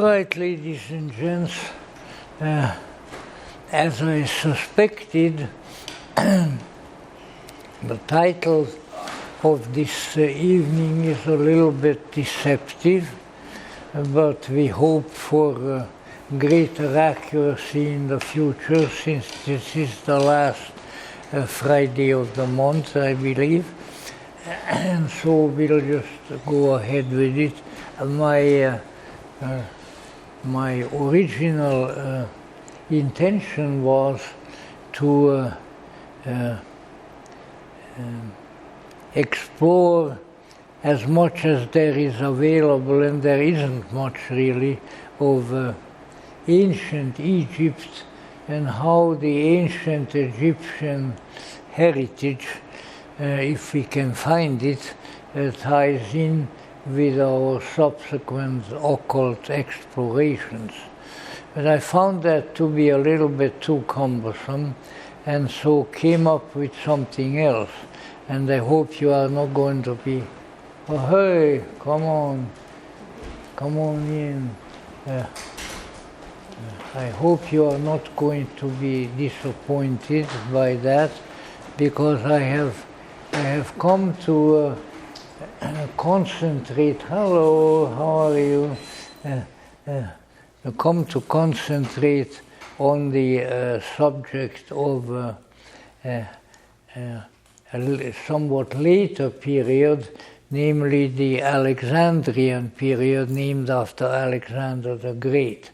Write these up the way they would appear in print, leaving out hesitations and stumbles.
right, ladies and gents, as I suspected, the title of this evening is a little bit deceptive, but we hope for greater accuracy in the future, since this is the last Friday of the month, I believe, and so we'll just go ahead with it. My original intention was to explore as much as there is available, and there isn't much really, of ancient Egypt and how the ancient Egyptian heritage, if we can find it, ties in with our subsequent occult explorations. But I found that to be a little bit too cumbersome, and so came up with something else. And I hope you are not going to be, oh hey, come on in. I hope you are not going to be disappointed by that, because I have come to concentrate. Hello, how are you? Come to concentrate on the subject of a somewhat later period, namely the Alexandrian period, named after Alexander the Great.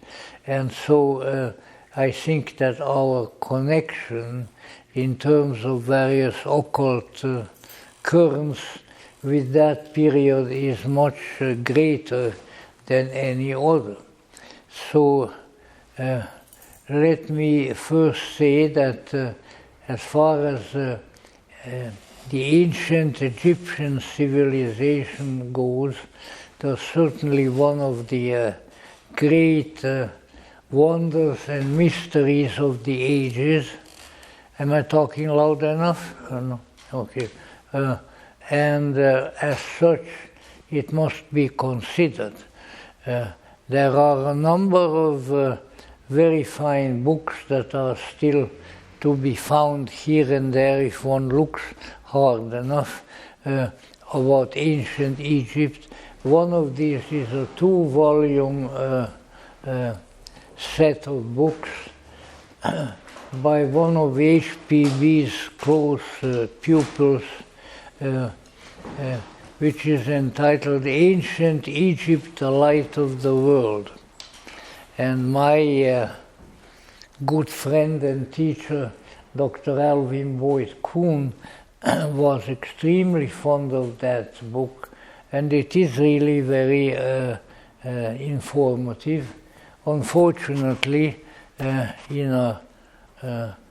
And so I think that our connection in terms of various occult currents with that period is much greater than any other. So let me first say that as far as the ancient Egyptian civilization goes, there's certainly one of the great wonders and mysteries of the ages. Am I talking loud enough? Or no? Okay. And as such, it must be considered. There are a number of very fine books that are still to be found here and there if one looks hard enough about ancient Egypt. One of these is a 2-volume set of books by one of HPB's close pupils, which is entitled Ancient Egypt, the Light of the World. And my good friend and teacher, Dr. Alvin Boyd Kuhn, was extremely fond of that book, and it is really very informative. Unfortunately, in a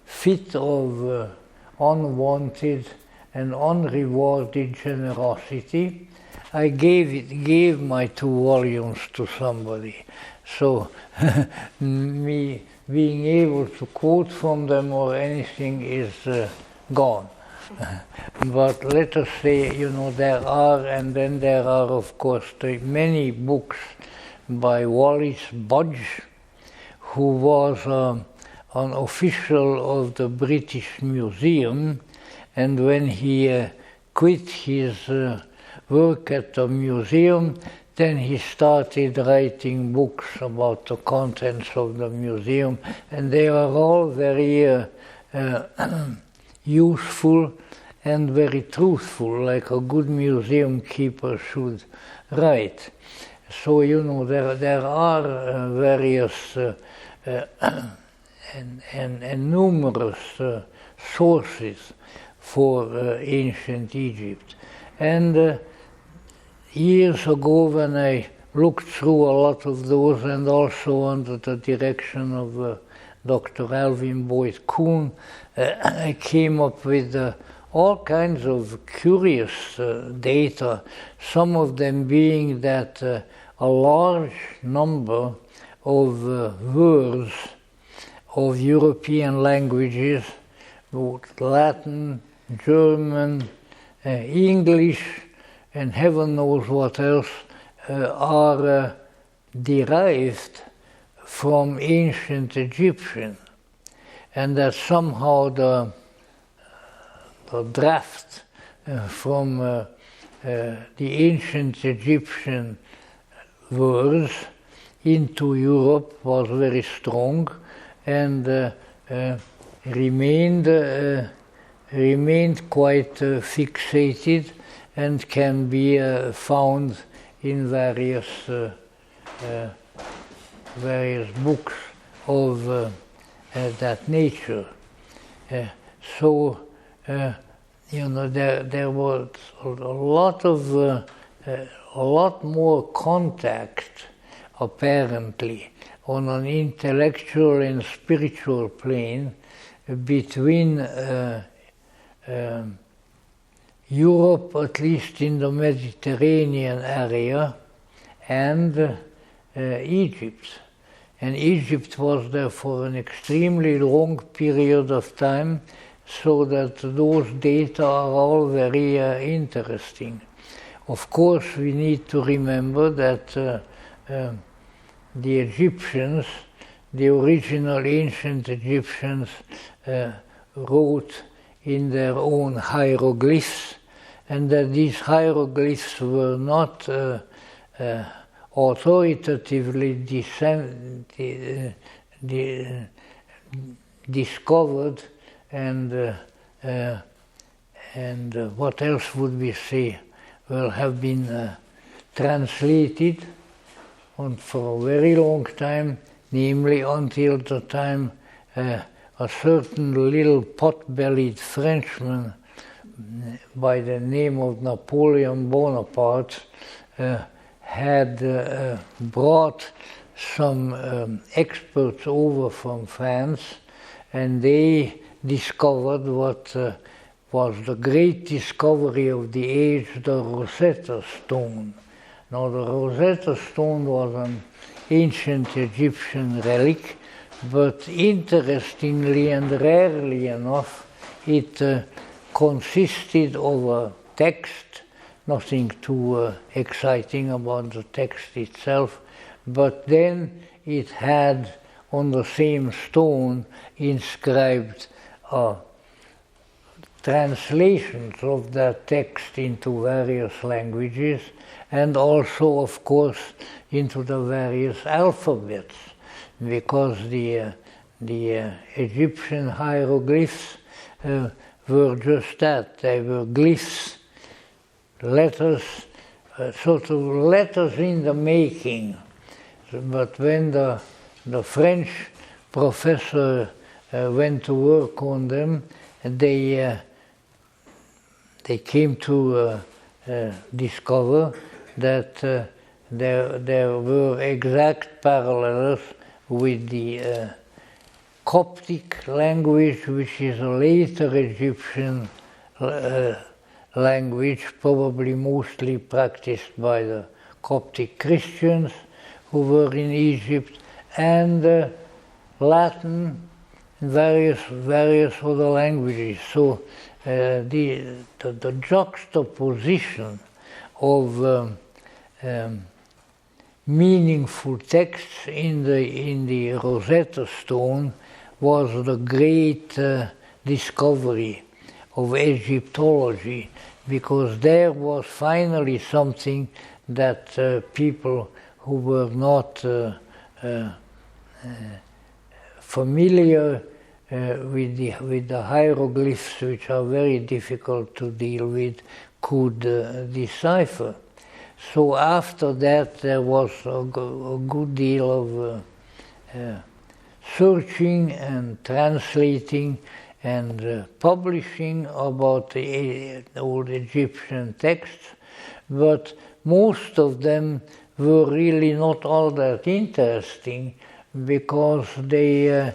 fit of unwanted and unrewarded generosity, I gave my 2 volumes to somebody. So me being able to quote from them or anything is gone. But let us say, there are, and then there are, of course, many books by Wallace Budge, who was an official of the British Museum, and when he quit his work at the museum, then he started writing books about the contents of the museum, and they are all very useful and very truthful, like a good museum keeper should write. So, there are various and numerous sources for ancient Egypt. And years ago, when I looked through a lot of those, and also under the direction of Dr. Alvin Boyd Kuhn, I came up with all kinds of curious data, some of them being that a large number of words of European languages, Latin, German, English, and heaven knows what else, are derived from ancient Egyptian, and that somehow the draft from the ancient Egyptian words into Europe was very strong, and remained quite fixated, and can be found in various books of that nature. So there was a lot more contact, apparently, on an intellectual and spiritual plane between Europe, at least in the Mediterranean area, and Egypt. And Egypt was there for an extremely long period of time, so that those data are all very interesting. Of course, we need to remember that the Egyptians, the original ancient Egyptians, wrote in their own hieroglyphs, and that these hieroglyphs were not authoritatively discovered, and what else would we say? Well, have been translated for a very long time, namely until the time a certain little pot-bellied Frenchman by the name of Napoleon Bonaparte had brought some experts over from France, and they discovered what was the great discovery of the age, the Rosetta Stone. Now, the Rosetta Stone was an ancient Egyptian relic, but interestingly and rarely enough, it consisted of a text, nothing too exciting about the text itself, but then it had on the same stone inscribed translations of that text into various languages, and also, of course, into the various alphabets, because the Egyptian hieroglyphs were just that. They were glyphs, letters, sort of letters in the making. But when the French professor went to work on them, they came to discover that there were exact parallels with the Coptic language, which is a later Egyptian language, probably mostly practiced by the Coptic Christians who were in Egypt, and Latin and various other languages. So the juxtaposition of meaningful texts in the Rosetta Stone was the great discovery of Egyptology, because there was finally something that people who were not familiar with the hieroglyphs, which are very difficult to deal with, could decipher. So after that, there was a good deal of searching and translating and publishing about the old Egyptian texts, but most of them were really not all that interesting, because they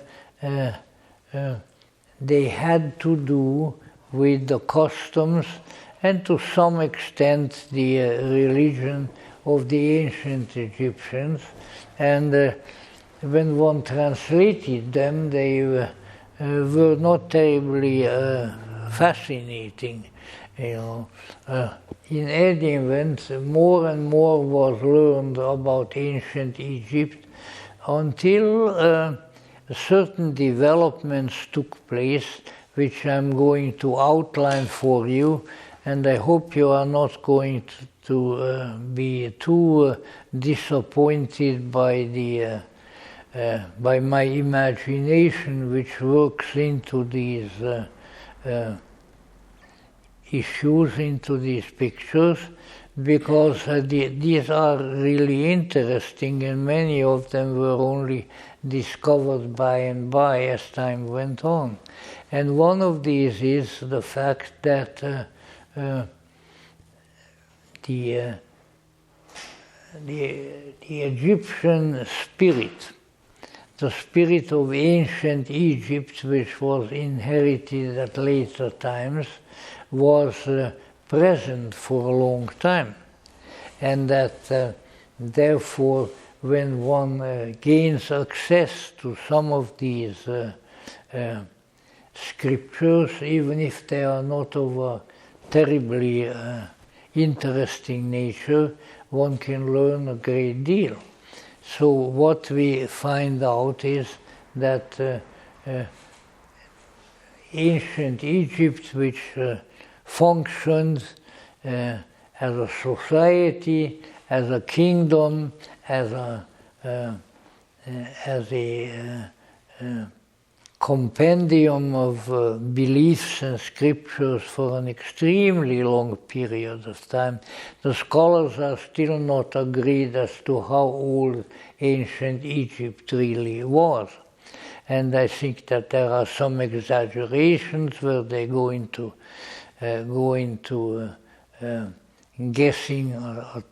had to do with the customs and to some extent the religion of the ancient Egyptians. And when one translated them, they were not terribly fascinating. In any event, more and more was learned about ancient Egypt until certain developments took place, which I'm going to outline for you, and I hope you are not going to be too disappointed by by my imagination, which works into these issues, into these pictures, because these are really interesting, and many of them were only discovered by and by as time went on. And one of these is the fact that the Egyptian spirit, the spirit of ancient Egypt, which was inherited at later times, was present for a long time. And that therefore, when one gains access to some of these scriptures, even if they are not of a terribly interesting nature, one can learn a great deal. So what we find out is that ancient Egypt, which functioned as a society, as a kingdom, as a compendium of beliefs and scriptures for an extremely long period of time. The scholars are still not agreed as to how old ancient Egypt really was. And I think that there are some exaggerations where they go into guessing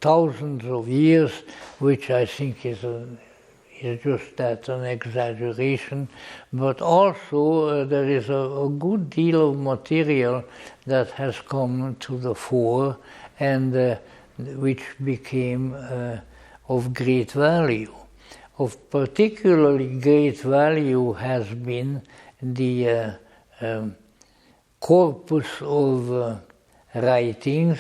thousands of years, which I think is just that, an exaggeration. But also there is a good deal of material that has come to the fore and which became of great value. Of particularly great value has been the corpus of writings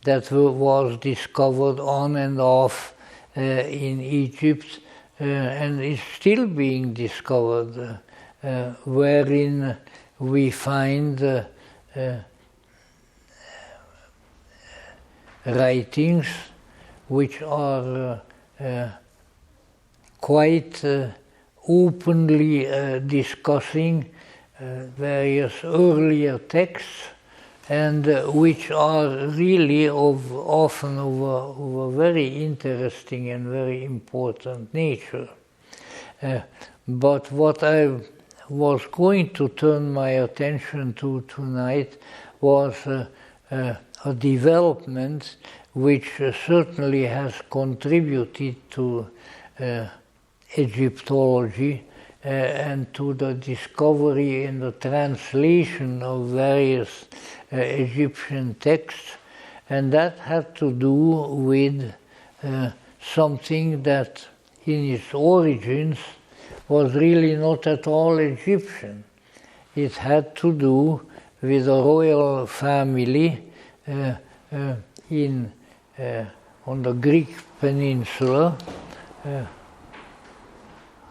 that was discovered on and off in Egypt and is still being discovered, wherein we find writings which are quite openly discussing various earlier texts, and which are really often of a very interesting and very important nature. But what I was going to turn my attention to tonight was a development which certainly has contributed to Egyptology and to the discovery and the translation of various Egyptian texts, and that had to do with something that in its origins was really not at all Egyptian. It had to do with a royal family on the Greek peninsula.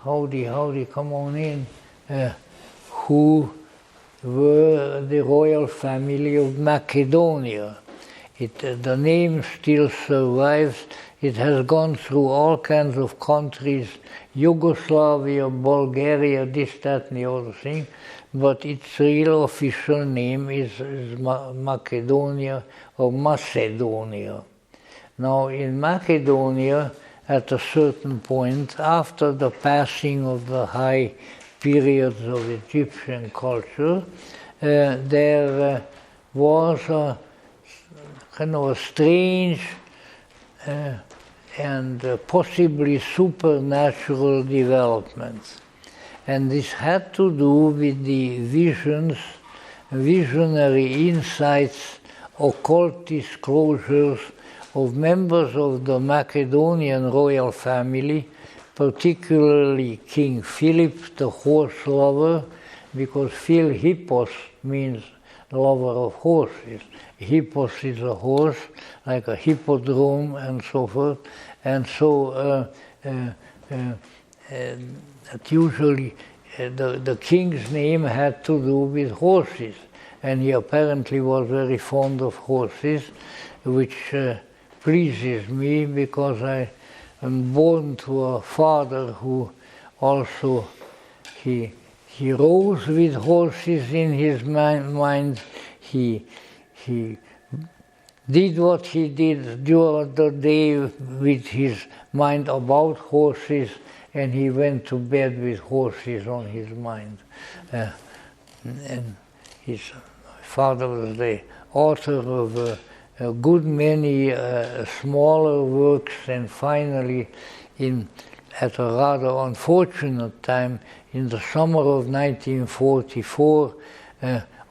Howdy, come on in, who were the royal family of Macedonia. The name still survives. It has gone through all kinds of countries, Yugoslavia, Bulgaria, this, that, and the other thing, but its real official name is Macedonia or Macedonia. Now, in Macedonia, at a certain point, after the passing of the high periods of Egyptian culture, there was a kind of a strange and possibly supernatural development. And this had to do with the visionary insights, occult disclosures of members of the Macedonian royal family, particularly King Philip, the horse lover, because Philhippos means lover of horses. Hippos is a horse, like a hippodrome and so forth. And so that usually the king's name had to do with horses. And he apparently was very fond of horses, which pleases me because I am born to a father who also, he rose with horses in his mind. He did what he did during the day with his mind about horses, and he went to bed with horses on his mind. And his father was the author of a good many smaller works, and finally, at a rather unfortunate time, in the summer of 1944,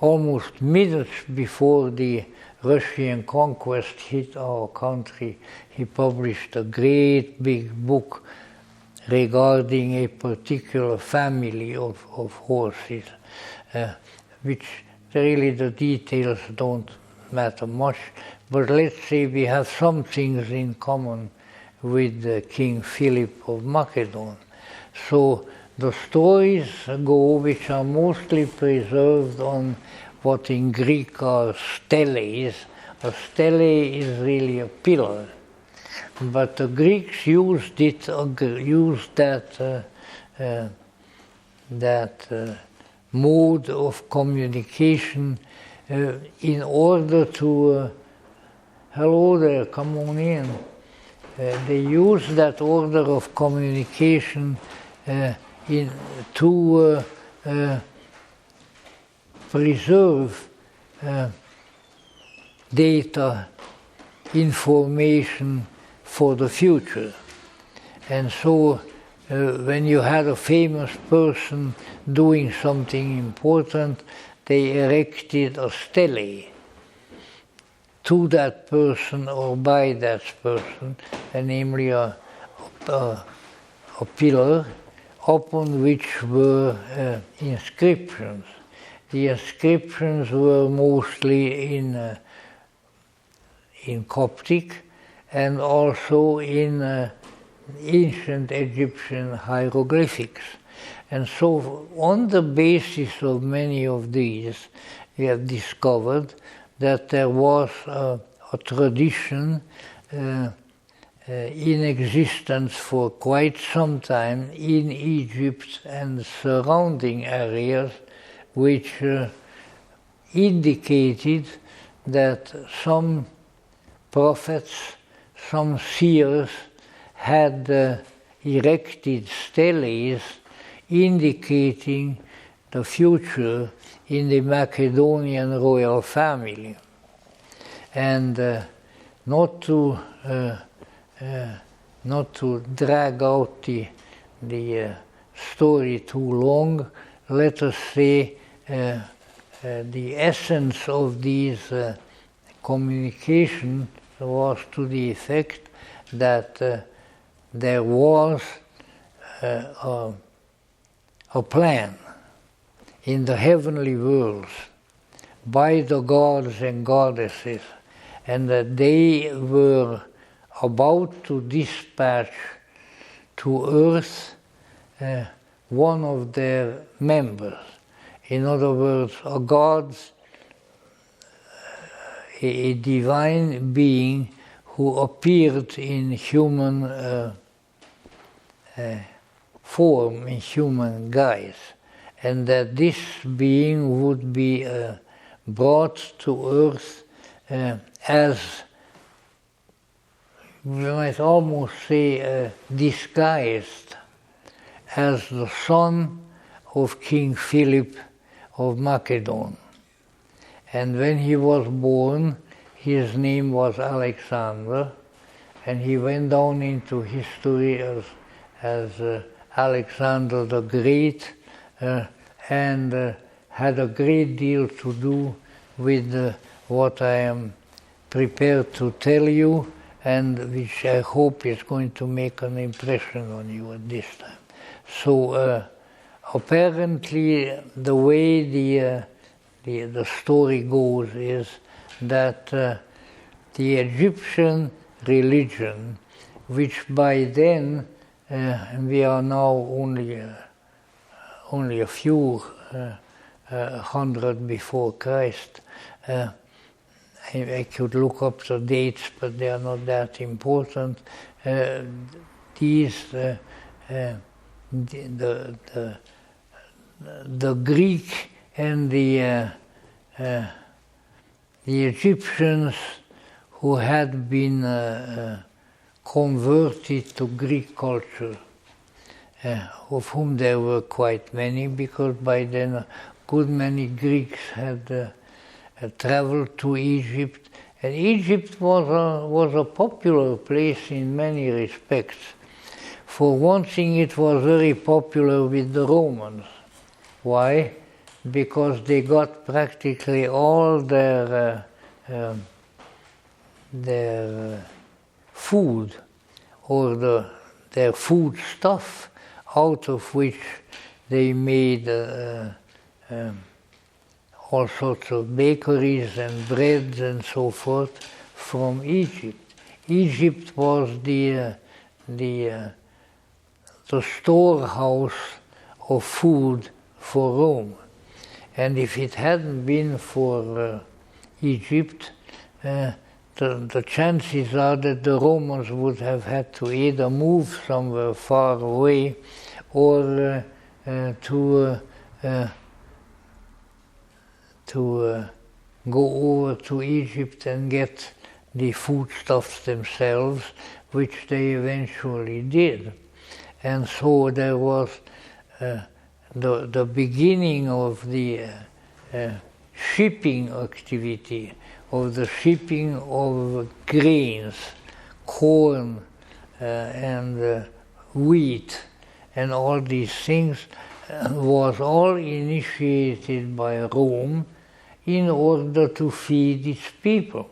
almost minutes before the Russian conquest hit our country, he published a great big book regarding a particular family of horses, which really the details don't matter much, but let's say we have some things in common with King Philip of Macedon. So the stories go, which are mostly preserved on what in Greek are steles. A stele is really a pillar, but the Greeks used that mode of communication in order to hello there, come on in. They use that order of communication to preserve data, information for the future. And so when you had a famous person doing something important, they erected a stele to that person or by that person, namely a pillar upon which were inscriptions. The inscriptions were mostly in Coptic and also in ancient Egyptian hieroglyphics. And so on the basis of many of these, we have discovered that there was a tradition in existence for quite some time in Egypt and surrounding areas, which indicated that some prophets, some seers had erected steles indicating the future in the Macedonian royal family. And not to drag out the story too long, let us say the essence of these communication was to the effect that there was a plan in the heavenly worlds by the gods and goddesses, and that they were about to dispatch to earth one of their members. In other words, a god, a divine being who appeared in human form, in human guise, and that this being would be brought to earth as, we might almost say, disguised as the son of King Philip of Macedon. And when he was born, his name was Alexander, and he went down into history as Alexander the Great, and had a great deal to do with what I am prepared to tell you, and which I hope is going to make an impression on you at this time. So apparently the way the the story goes is that the Egyptian religion, which by then, and we are now only a few hundred before Christ. I could look up the dates, but they are not that important. The Greek and the Egyptians who had been converted to Greek culture, of whom there were quite many, because by then a good many Greeks had traveled to Egypt, and Egypt was a popular place in many respects. For one thing, it was very popular with the Romans. Why? Because they got practically all their food, or their food stuff, out of which they made all sorts of bakeries and breads and so forth from Egypt. Egypt was the storehouse of food for Rome. And if it hadn't been for Egypt, the chances are that the Romans would have had to either move somewhere far away or to go over to Egypt and get the foodstuffs themselves, which they eventually did. And so there was the beginning of the shipping activity, of the shipping of grains, corn and wheat, and all these things was all initiated by Rome in order to feed its people.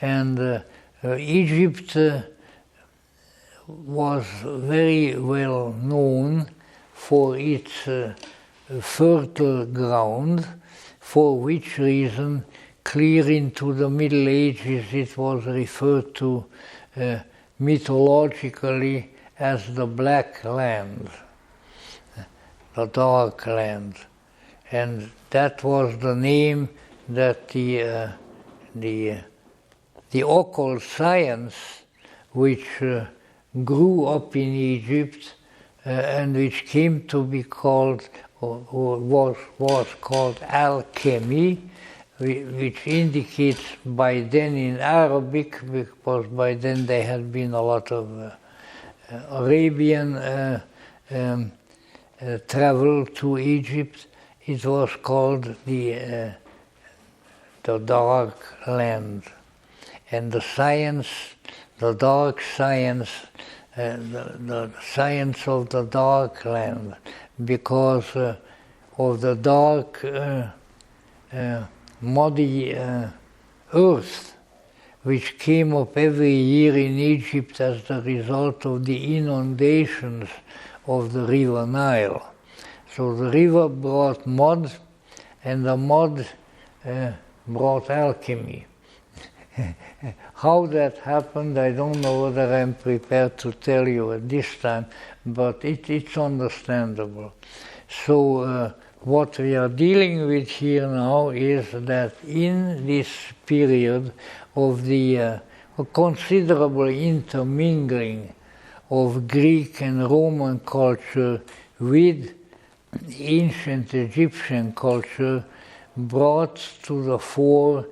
And Egypt was very well known for its fertile ground, for which reason, clear into the Middle Ages, it was referred to mythologically as the Black Land, the Dark Land. And that was the name that the occult science, which grew up in Egypt and which came to be called, or was called alchemy, which indicates by then in Arabic, because by then there had been a lot of Arabian travel to Egypt. It was called the Dark Land. And the science, the dark science, the science of the Dark Land, because of the dark, muddy earth, which came up every year in Egypt as the result of the inundations of the river Nile. So the river brought mud, and the mud brought alchemy. How that happened, I don't know whether I'm prepared to tell you at this time, but it's understandable. So what we are dealing with here now is that in this period of the considerable intermingling of Greek and Roman culture with ancient Egyptian culture, brought to the fore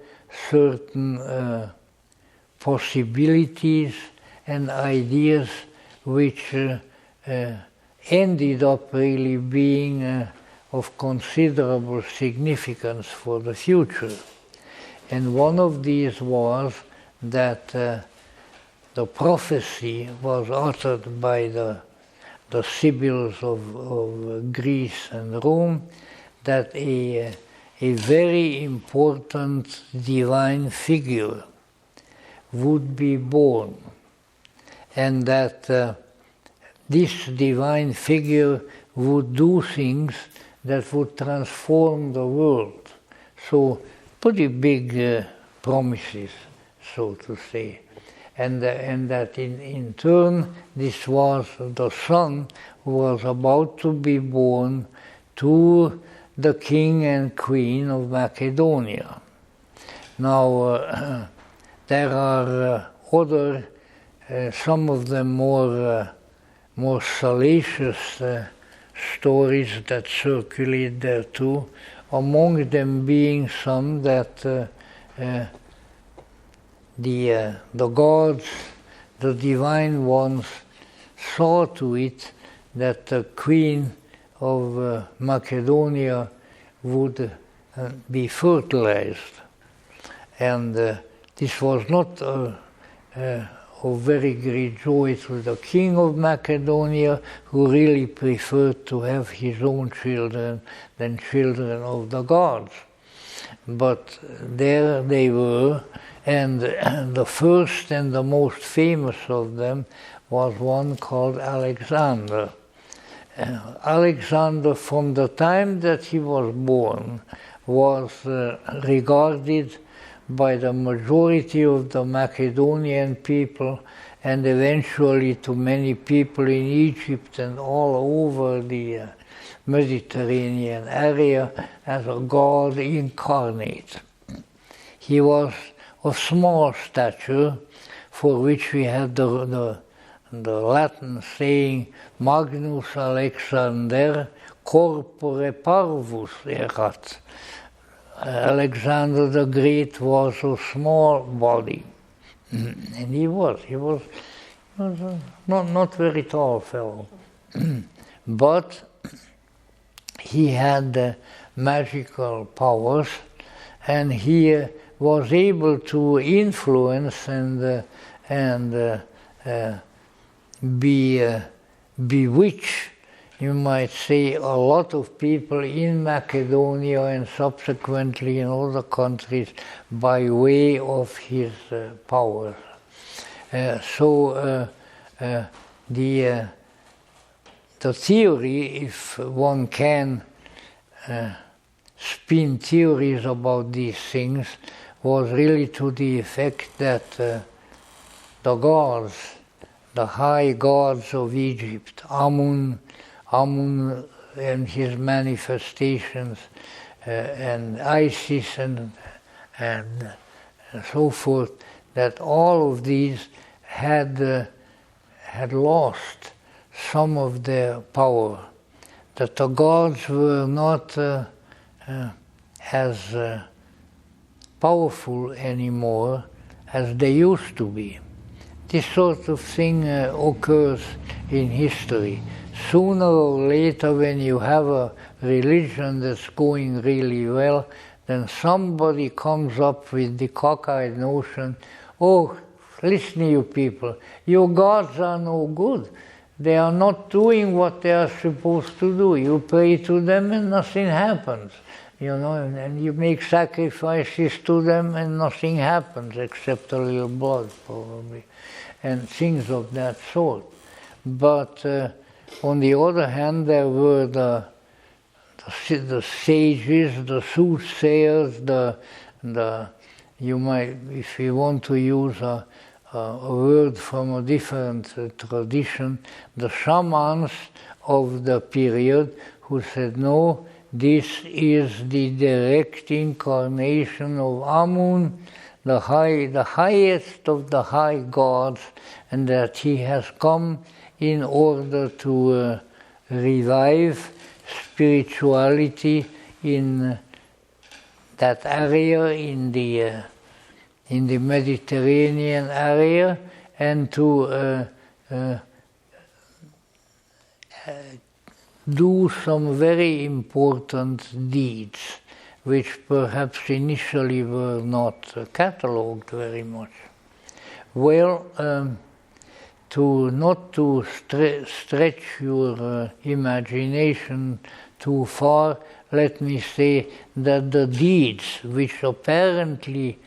certain possibilities and ideas which ended up really being of considerable significance for the future. And one of these was that the prophecy was uttered by the Sibyls of Greece and Rome, that a very important divine figure would be born, and that this divine figure would do things that would transform the world. So pretty big promises, so to say. And that in turn, this was the son who was about to be born to the king and queen of Macedonia. Now, there are other, some of them more salacious stories that circulate there too, among them being some that the gods, the divine ones, saw to it that the queen of Macedonia would be fertilized. And this was not of very great joy to the king of Macedonia, who really preferred to have his own children than children of the gods. But there they were, and the first and the most famous of them was one called Alexander. Alexander, from the time that he was born, was regarded by the majority of the Macedonian people, and eventually to many people in Egypt and all over the Mediterranean area, as a god incarnate. He was of small stature, for which we have the Latin saying Magnus Alexander corpore parvus erat. Alexander the Great was a small body, and he was not very tall fellow, but he had magical powers, and he was able to influence and bewitch, you might say, a lot of people in Macedonia and subsequently in other countries by way of his powers. So the theory, if one can spin theories about these things, was really to the effect that the gods, the high gods of Egypt, Amun and his manifestations, and Isis and so forth, that all of these had lost some of their power, that the gods were not as powerful anymore as they used to be. This sort of thing occurs in history. Sooner or later, when you have a religion that's going really well, then somebody comes up with the cockeyed notion, oh, listen you people, your gods are no good. They are not doing what they are supposed to do. You pray to them and nothing happens. You know, and you make sacrifices to them and nothing happens except a little blood, probably, and things of that sort. But on the other hand, there were the sages, the soothsayers, you might, if you want to use a word from a different tradition, the shamans of the period, who said, no, this is the direct incarnation of Amun, the highest of the high gods, and that he has come in order to revive spirituality in that area, in the Mediterranean area, and to do some very important deeds, which perhaps initially were not catalogued very much. Well, not to stretch your imagination too far, let me say that the deeds which apparently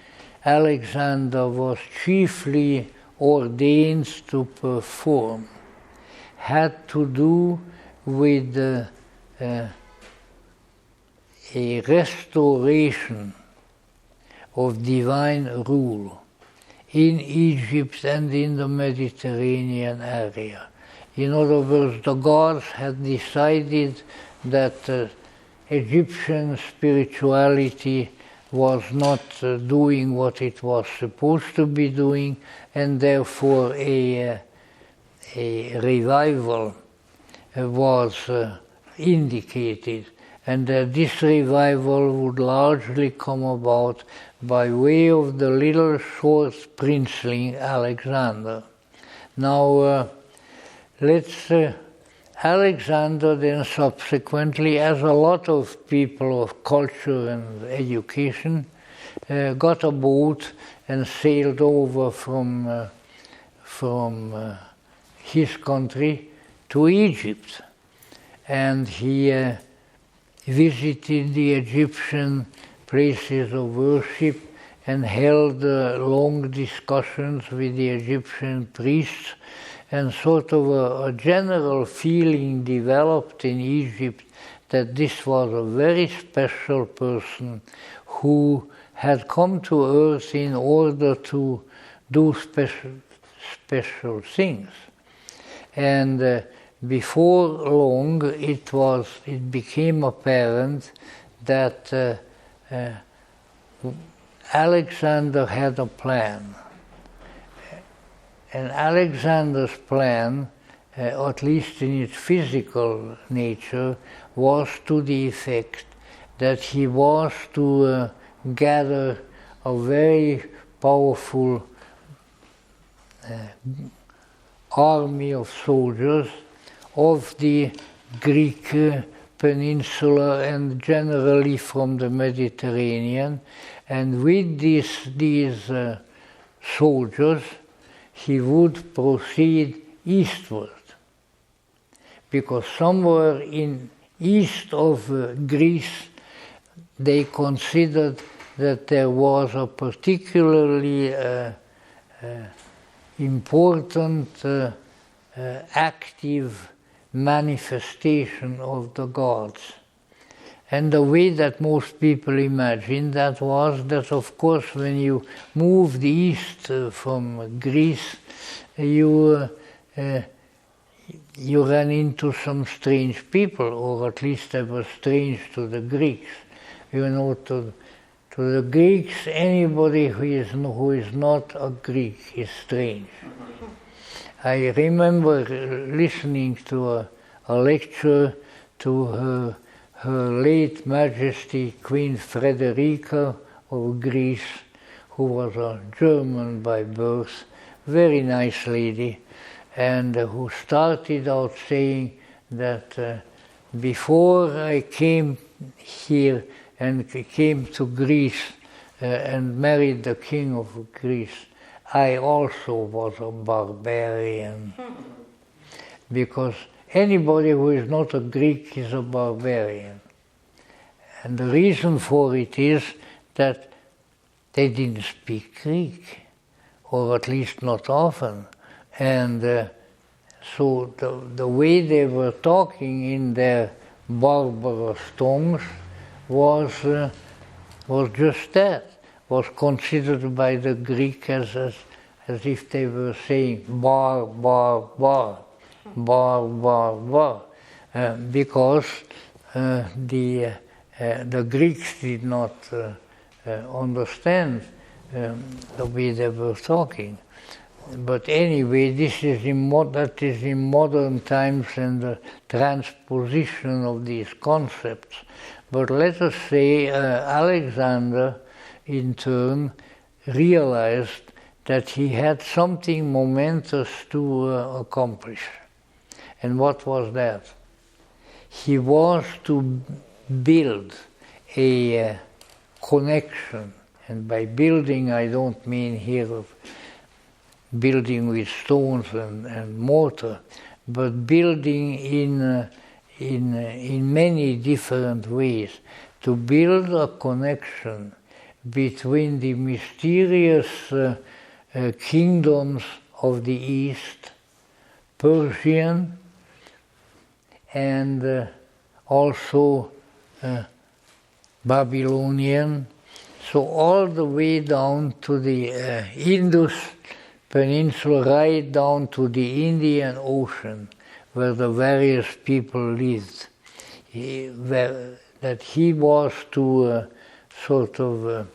Alexander was chiefly ordained to perform had to do with a restoration of divine rule in Egypt and in the Mediterranean area. In other words, the gods had decided that Egyptian spirituality was not doing what it was supposed to be doing, and therefore a revival was indicated, and this revival would largely come about by way of the little short princeling Alexander. Now, Alexander then subsequently, as a lot of people of culture and education, got a boat and sailed over from his country to Egypt. And he visited the Egyptian places of worship and held long discussions with the Egyptian priests, and sort of a general feeling developed in Egypt that this was a very special person who had come to earth in order to do special things. And before long, it became apparent that Alexander had a plan. And Alexander's plan, at least in its physical nature, was to the effect that he was to gather a very powerful army of soldiers of the Greek peninsula and generally from the Mediterranean, and with these soldiers he would proceed eastward, because somewhere in east of Greece they considered that there was a particularly important active manifestation of the gods. And the way that most people imagine that was that, of course, when you moved east from Greece, you ran into some strange people, or at least they were strange to the Greeks. You know, to the Greeks, anybody who is not a Greek is strange. I remember listening to a lecture to Her late Majesty Queen Frederica of Greece, who was a German by birth, very nice lady, and who started out saying that before I came here and came to Greece and married the king of Greece, I also was a barbarian. Because anybody who is not a Greek is a barbarian. And the reason for it is that they didn't speak Greek, or at least not often. And so the way they were talking in their barbarous tongues was just that, was considered by the Greek as if they were saying bar, bar, bar. Bar, bar, bar, because the Greeks did not understand the way they were talking. But anyway, that is in modern times and the transposition of these concepts. But let us say Alexander, in turn, realized that he had something momentous to accomplish. And what was that? He was to build a connection, and by building I don't mean here of building with stones and mortar, but building in many different ways, to build a connection between the mysterious kingdoms of the East, Persian, and also Babylonian, so all the way down to the Indus Peninsula, right down to the Indian Ocean, where the various people lived. That he was to sort of,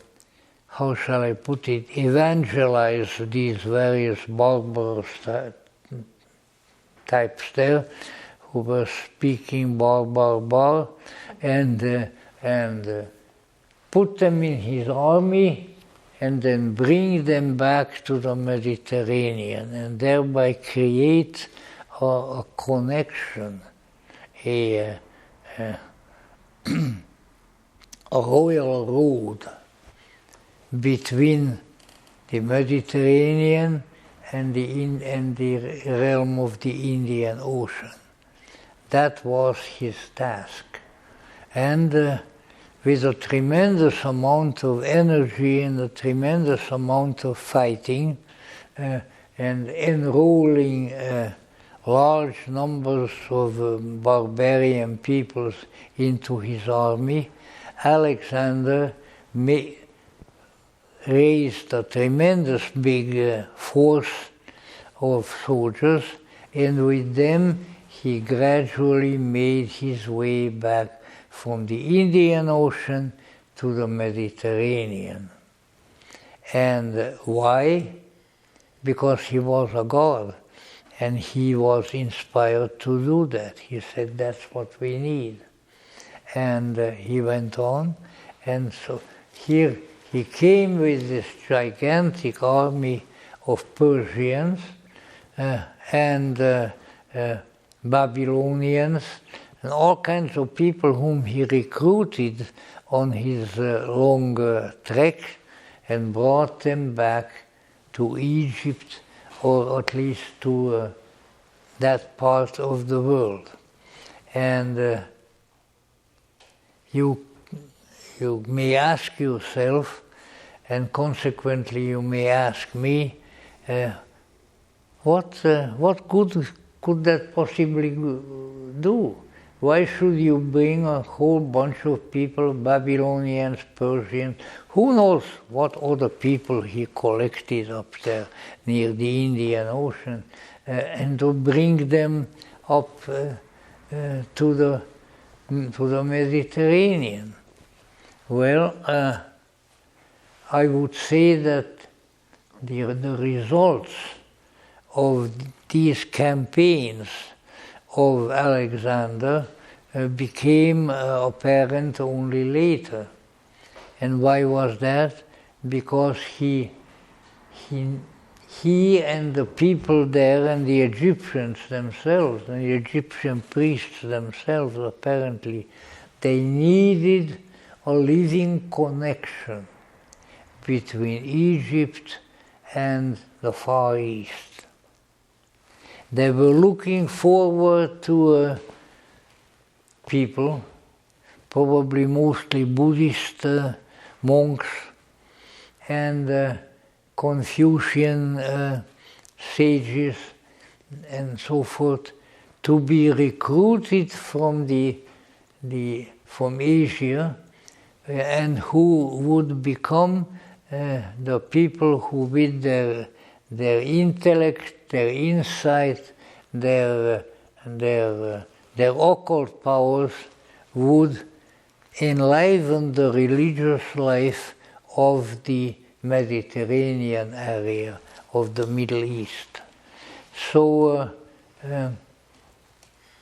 how shall I put it, evangelize these various barbarous types there, who were speaking bar, and put them in his army, and then bring them back to the Mediterranean, and thereby create a connection, a royal road between the Mediterranean and the realm of the Indian Ocean. That was his task. And with a tremendous amount of energy and a tremendous amount of fighting and enrolling large numbers of barbarian peoples into his army, Alexander raised a tremendous big force of soldiers, and with them he gradually made his way back from the Indian Ocean to the Mediterranean. And why? Because he was a god, and he was inspired to do that. He said, that's what we need. And he went on, and so here he came with this gigantic army of Persians and Babylonians, and all kinds of people whom he recruited on his long trek and brought them back to Egypt, or at least to that part of the world. And you may ask yourself, and consequently you may ask me, what good could that possibly do? Why should you bring a whole bunch of people, Babylonians, Persians, who knows what other people he collected up there near the Indian Ocean, and to bring them up to the Mediterranean? Well, I would say that the results of these campaigns of Alexander became apparent only later. And why was that? Because he and the people there, and the Egyptians themselves, and the Egyptian priests themselves, apparently, they needed a living connection between Egypt and the Far East. They were looking forward to people, probably mostly Buddhist monks and Confucian sages and so forth, to be recruited from from Asia, and who would become the people who, with their intellect, their insight, their occult powers, would enliven the religious life of the Mediterranean area, of the Middle East. So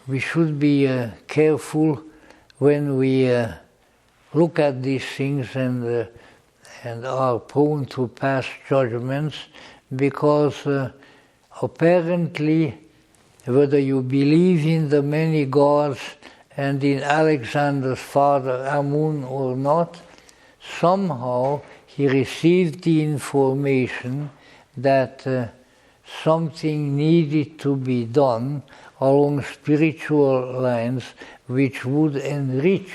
we should be careful when we look at these things and are prone to pass judgments, because apparently, whether you believe in the many gods and in Alexander's father Amun or not, somehow he received the information that something needed to be done along spiritual lines which would enrich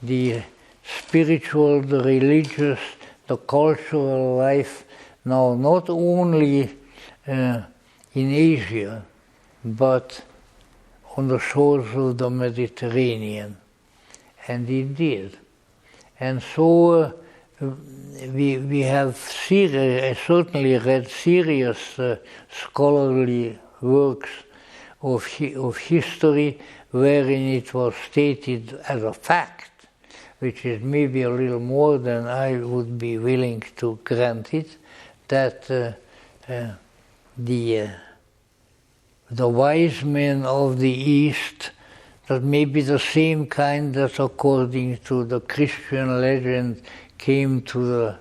the spiritual, the religious, the cultural life, now not only in Asia, but on the shores of the Mediterranean. And it did. And so we have certainly read serious scholarly works of history wherein it was stated as a fact, which is maybe a little more than I would be willing to grant it, that the wise men of the East, that may be the same kind that according to the Christian legend came to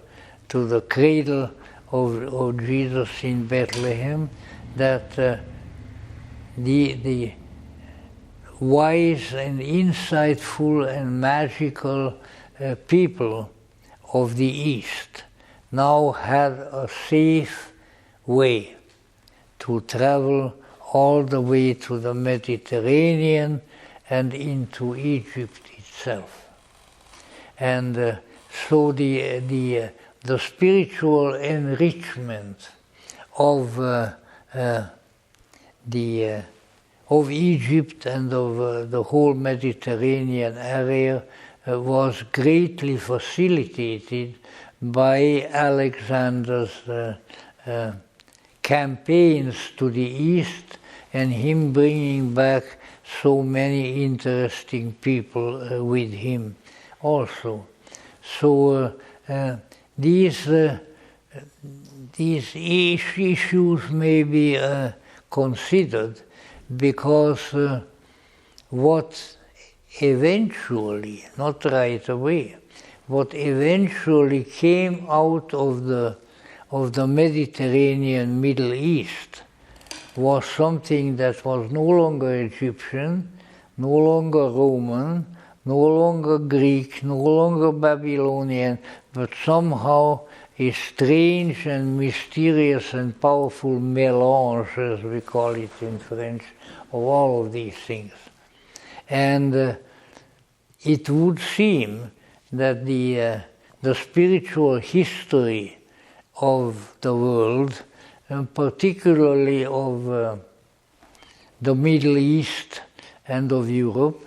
the cradle of Jesus in Bethlehem, that the wise and insightful and magical people of the East now had a safe way to travel all the way to the Mediterranean and into Egypt itself. And so the spiritual enrichment of Egypt and of the whole Mediterranean area was greatly facilitated by Alexander's campaigns to the east and him bringing back so many interesting people with him also. So these issues may be considered, because what eventually, not right away, what eventually came out of the Mediterranean Middle East was something that was no longer Egyptian, no longer Roman, no longer Greek, no longer Babylonian, but somehow a strange and mysterious and powerful mélange, as we call it in French, of all of these things. And it would seem that the spiritual history of the world, and particularly of the Middle East and of Europe,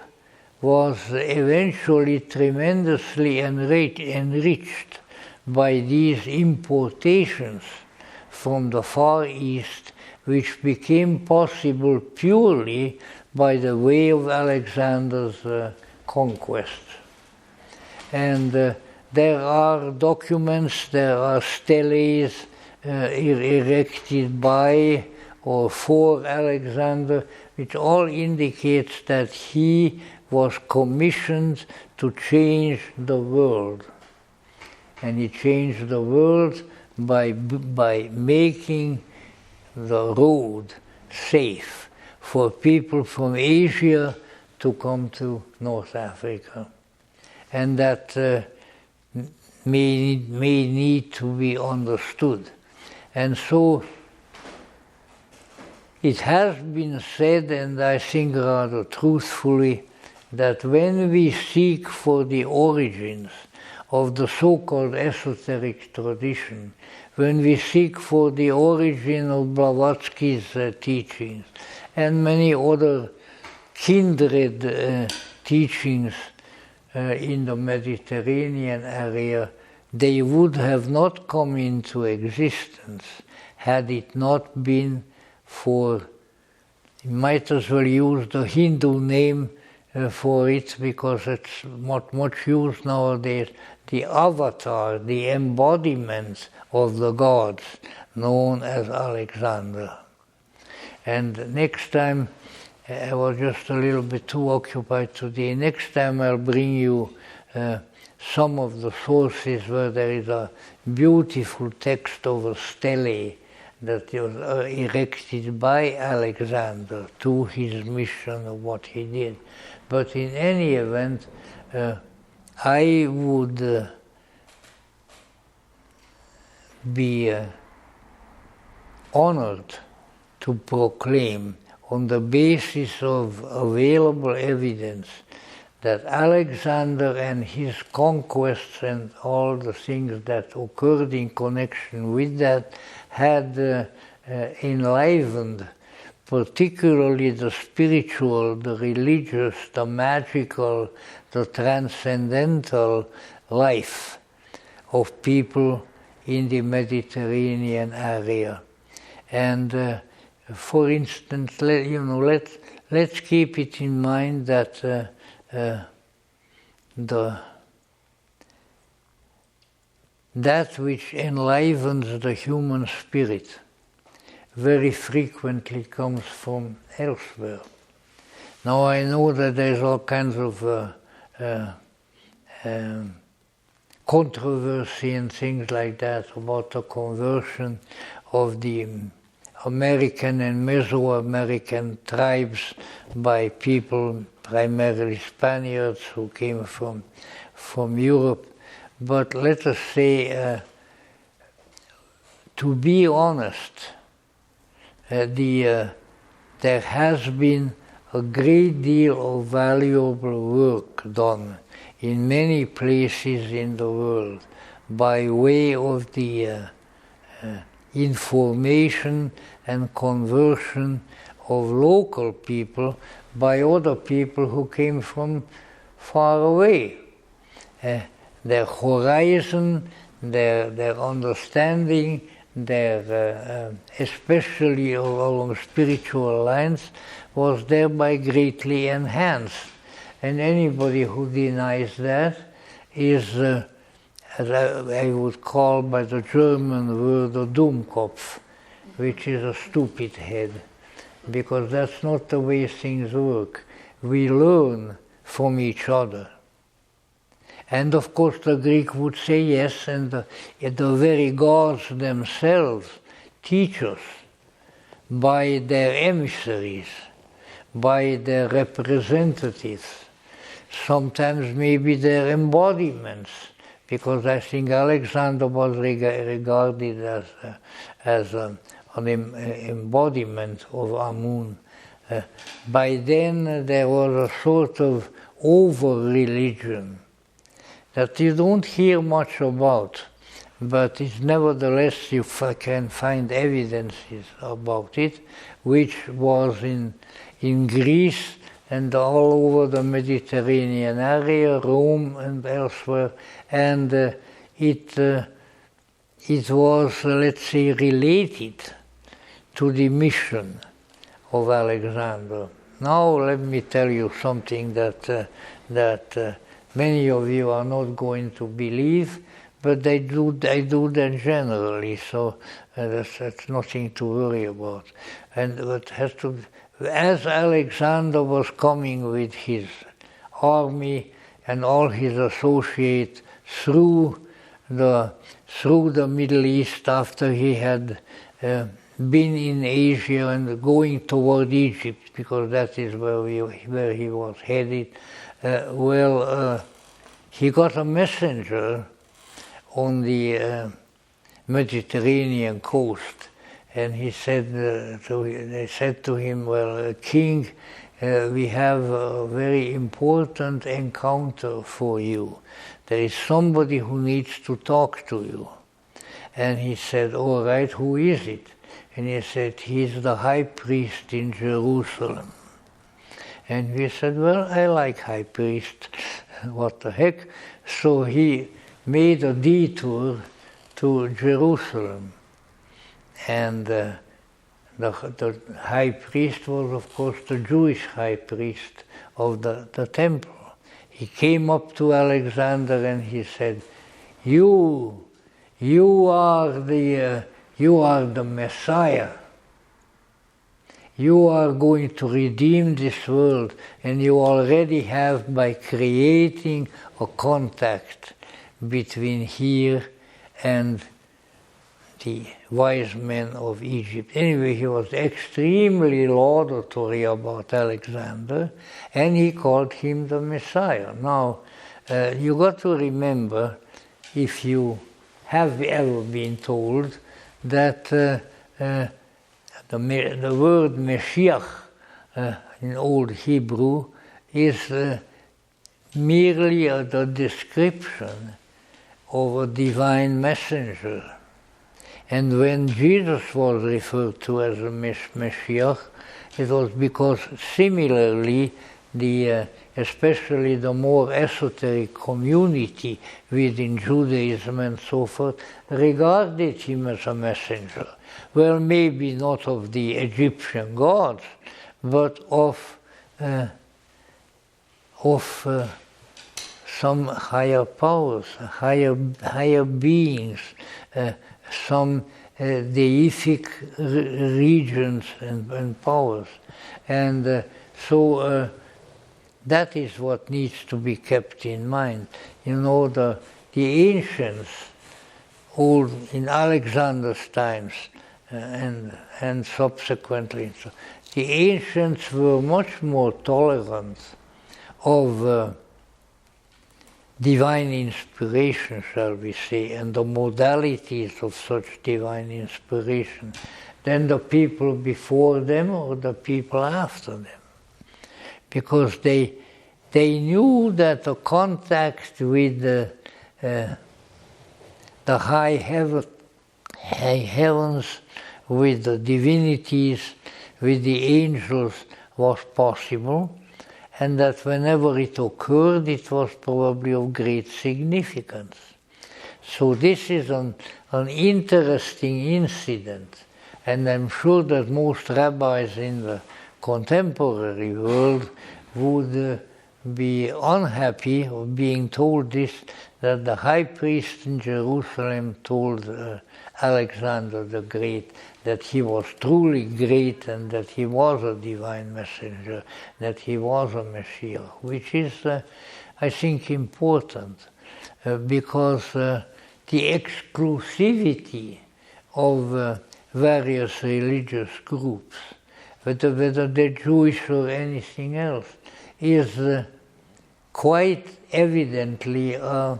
was eventually tremendously enriched by these importations from the Far East, which became possible purely by the way of Alexander's conquest. And there are documents, there are steles erected by or for Alexander, which all indicates that he was commissioned to change the world. And he changed the world by making the road safe for people from Asia to come to North Africa. And that may need to be understood. And so it has been said, and I think rather truthfully, that when we seek for the origins of the so-called esoteric tradition, when we seek for the origin of Blavatsky's teachings and many other kindred teachings in the Mediterranean area, they would have not come into existence had it not been for, you might as well use the Hindu name for it, because it's not much used nowadays, the avatar, the embodiment of the gods, known as Alexander. And next time, I was just a little bit too occupied today, next time I'll bring you some of the sources where there is a beautiful text of a stele that was erected by Alexander to his mission of what he did. But in any event, I would be honored to proclaim, on the basis of available evidence, that Alexander and his conquests and all the things that occurred in connection with that had enlivened particularly the spiritual, the religious, the magical, the transcendental life of people in the Mediterranean area. And for instance, let's keep it in mind that that which enlivens the human spirit very frequently comes from elsewhere. Now I know that there's all kinds of controversy and things like that about the conversion of the American and Mesoamerican tribes by people, primarily Spaniards who came from Europe. But let us say, to be honest, there has been a great deal of valuable work done in many places in the world by way of the information and conversion of local people by other people who came from far away. Their horizon, their understanding, their especially along spiritual lines, was thereby greatly enhanced. And anybody who denies that is, as I would call by the German word, a Dummkopf, which is a stupid head, because that's not the way things work. We learn from each other. And of course the Greek would say yes, and the very gods themselves teach us by their emissaries, by their representatives, sometimes maybe their embodiments, because I think Alexander was regarded as an embodiment of Amun. By then there was a sort of over-religion that you don't hear much about, but it's nevertheless you can find evidences about it, which was in Greece and all over the Mediterranean area, Rome and elsewhere, and it was, let's say, related to the mission of Alexander. Now let me tell you something that many of you are not going to believe, but I do that generally, so that's nothing to worry about. And what has to, as Alexander was coming with his army and all his associates through the Middle East after he had been in Asia and going toward Egypt, because that is where he was headed. He got a messenger on the Mediterranean coast, and they said to him, well, King, we have a very important encounter for you. There is somebody who needs to talk to you. And he said, all right, who is it? And he said, he's the high priest in Jerusalem. And we said, well, I like high priest, what the heck. So he made a detour to Jerusalem. And the high priest was, of course, the Jewish high priest of the temple. He came up to Alexander and he said, you are the Messiah. You are going to redeem this world, and you already have by creating a contact between here and the wise men of Egypt. Anyway, he was extremely laudatory about Alexander, and he called him the Messiah. Now, you got to remember, if you have ever been told, that the word Meshiach in Old Hebrew is merely the description of a divine messenger. And when Jesus was referred to as a Meshiach, it was because similarly especially the more esoteric community within Judaism and so forth, regarded him as a messenger. Well, maybe not of the Egyptian gods, but of some higher powers, higher beings, some deific regions and powers. And so that is what needs to be kept in mind. You know, the ancients, old in Alexander's times and subsequently, the ancients were much more tolerant of divine inspiration, shall we say, and the modalities of such divine inspiration than the people before them or the people after them. Because they knew that the contact with the high heavens, with the divinities, with the angels was possible, and that whenever it occurred, it was probably of great significance. So this is an interesting incident, and I'm sure that most rabbis in the contemporary world would be unhappy of being told this, that the high priest in Jerusalem told Alexander the Great that he was truly great and that he was a divine messenger, that he was a Messiah, which is, I think, important because the exclusivity of various religious groups, whether they're Jewish or anything else, is quite evidently a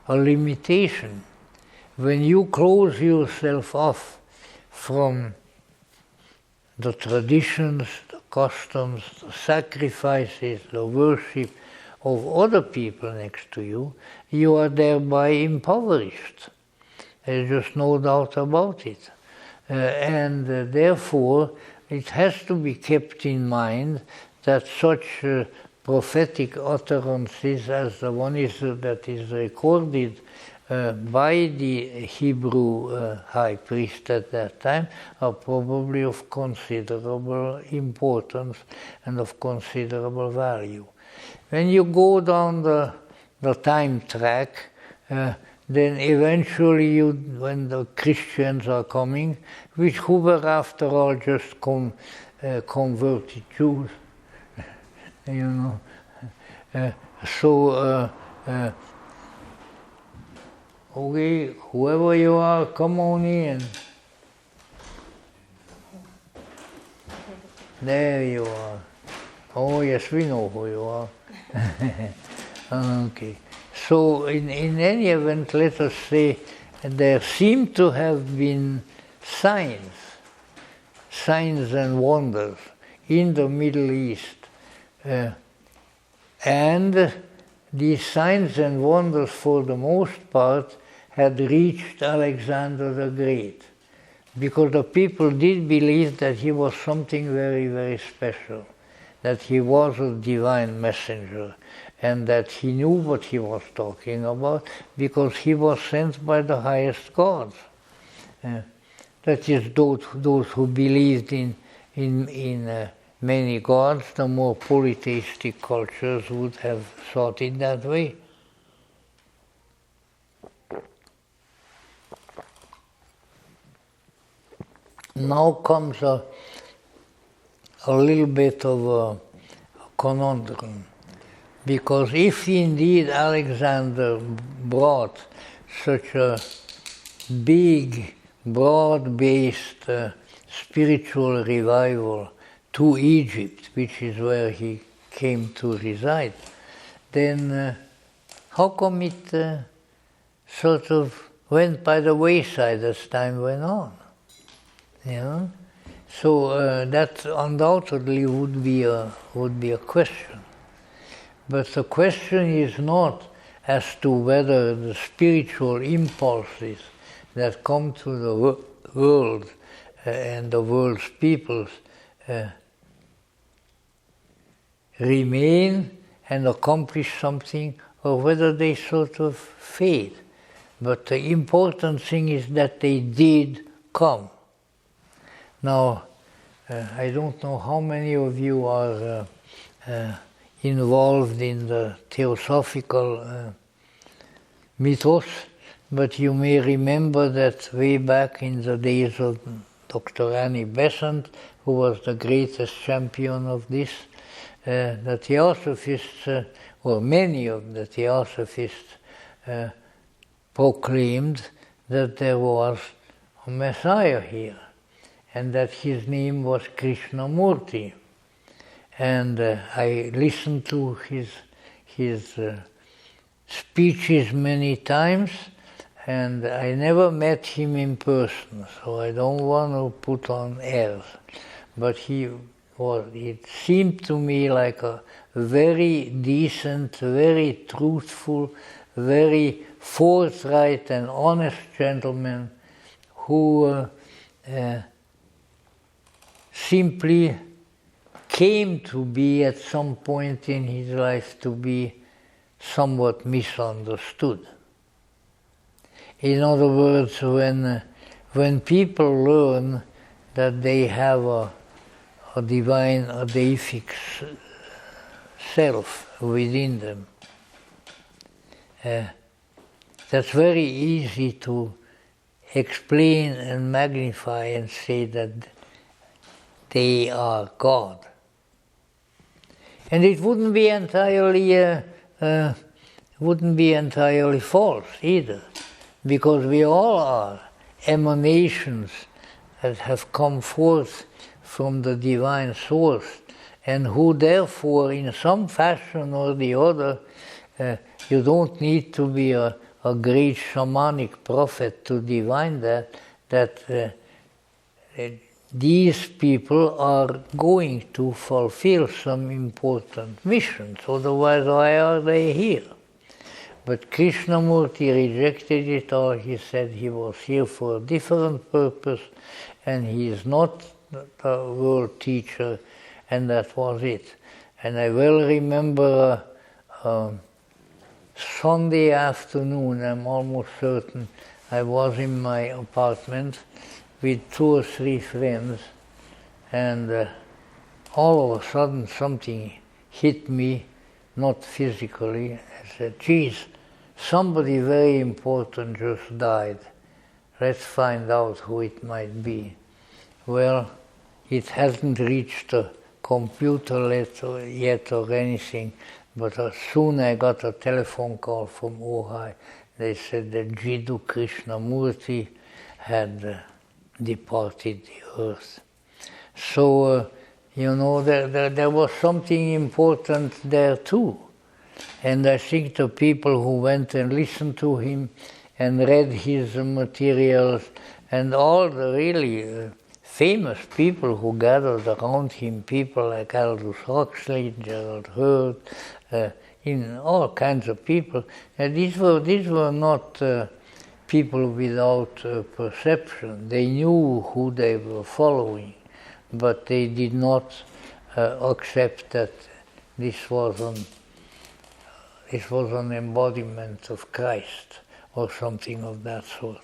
limitation. When you close yourself off from the traditions, the customs, the sacrifices, the worship of other people next to you, you are thereby impoverished. There's just no doubt about it. And therefore, it has to be kept in mind that such prophetic utterances as the one that is recorded by the Hebrew high priest at that time are probably of considerable importance and of considerable value. When you go down the time track, then eventually when the Christians are coming, who were after all just converted Jews, you know, okay, whoever you are, come on in. There you are. Oh yes, we know who you are. Okay. So in any event, let us say there seem to have been signs and wonders in the Middle East. And these signs and wonders, for the most part, had reached Alexander the Great, because the people did believe that he was something very, very special, that he was a divine messenger, and that he knew what he was talking about, because he was sent by the highest gods. That is, those who believed in many gods, the more polytheistic cultures would have thought it that way. Now comes a little bit of a conundrum, because if indeed Alexander brought such a big, broad-based spiritual revival to Egypt, which is where he came to reside, then how come it sort of went by the wayside as time went on? You know? So that undoubtedly would be a question. But the question is not as to whether the spiritual impulses that come to the world and the world's peoples remain and accomplish something, or whether they sort of fade. But the important thing is that they did come. Now, I don't know how many of you are involved in the theosophical mythos, but you may remember that way back in the days of Dr. Annie Besant, who was the greatest champion of this, the theosophists, or many of the theosophists, proclaimed that there was a Messiah here, and that his name was Krishnamurti. And I listened to his speeches many times, and I never met him in person, so I don't want to put on airs. But it seemed to me like a very decent, very truthful, very forthright and honest gentleman who simply came to be at some point in his life to be somewhat misunderstood. In other words, when people learn that they have a divine, a deific self within them, that's very easy to explain and magnify and say that they are God. And it wouldn't be entirely false either, because we all are emanations that have come forth from the divine source, and who therefore, in some fashion or the other, you don't need to be a great shamanic prophet to divine that these people are going to fulfill some important missions, otherwise why are they here? But Krishnamurti rejected it all. He said he was here for a different purpose, and he is not a world teacher, and that was it. And I well remember Sunday afternoon, I'm almost certain, I was in my apartment with 2 or 3 friends, and all of a sudden something hit me, not physically. I said, geez, somebody very important just died. Let's find out who it might be. Well, it hasn't reached a computer yet or anything, but soon I got a telephone call from Ohio. They said that Jiddu Krishnamurti had departed the earth. So, there was something important there too. And I think the people who went and listened to him and read his materials, and all the really famous people who gathered around him, people like Aldous Huxley, Gerald Hurd, in all kinds of people. And these were not people without perception. They knew who they were following, but they did not accept that this was an embodiment of Christ or something of that sort.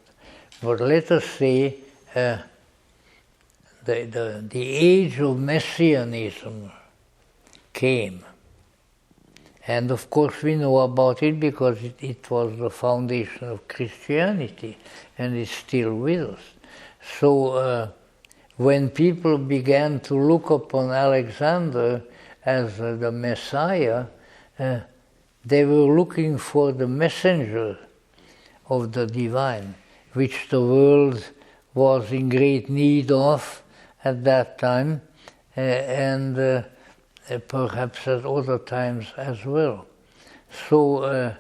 But let us say the age of Messianism came. And of course we know about it because it was the foundation of Christianity, and it's still with us. So when people began to look upon Alexander as the Messiah, they were looking for the messenger of the divine, which the world was in great need of at that time, and perhaps at other times as well. So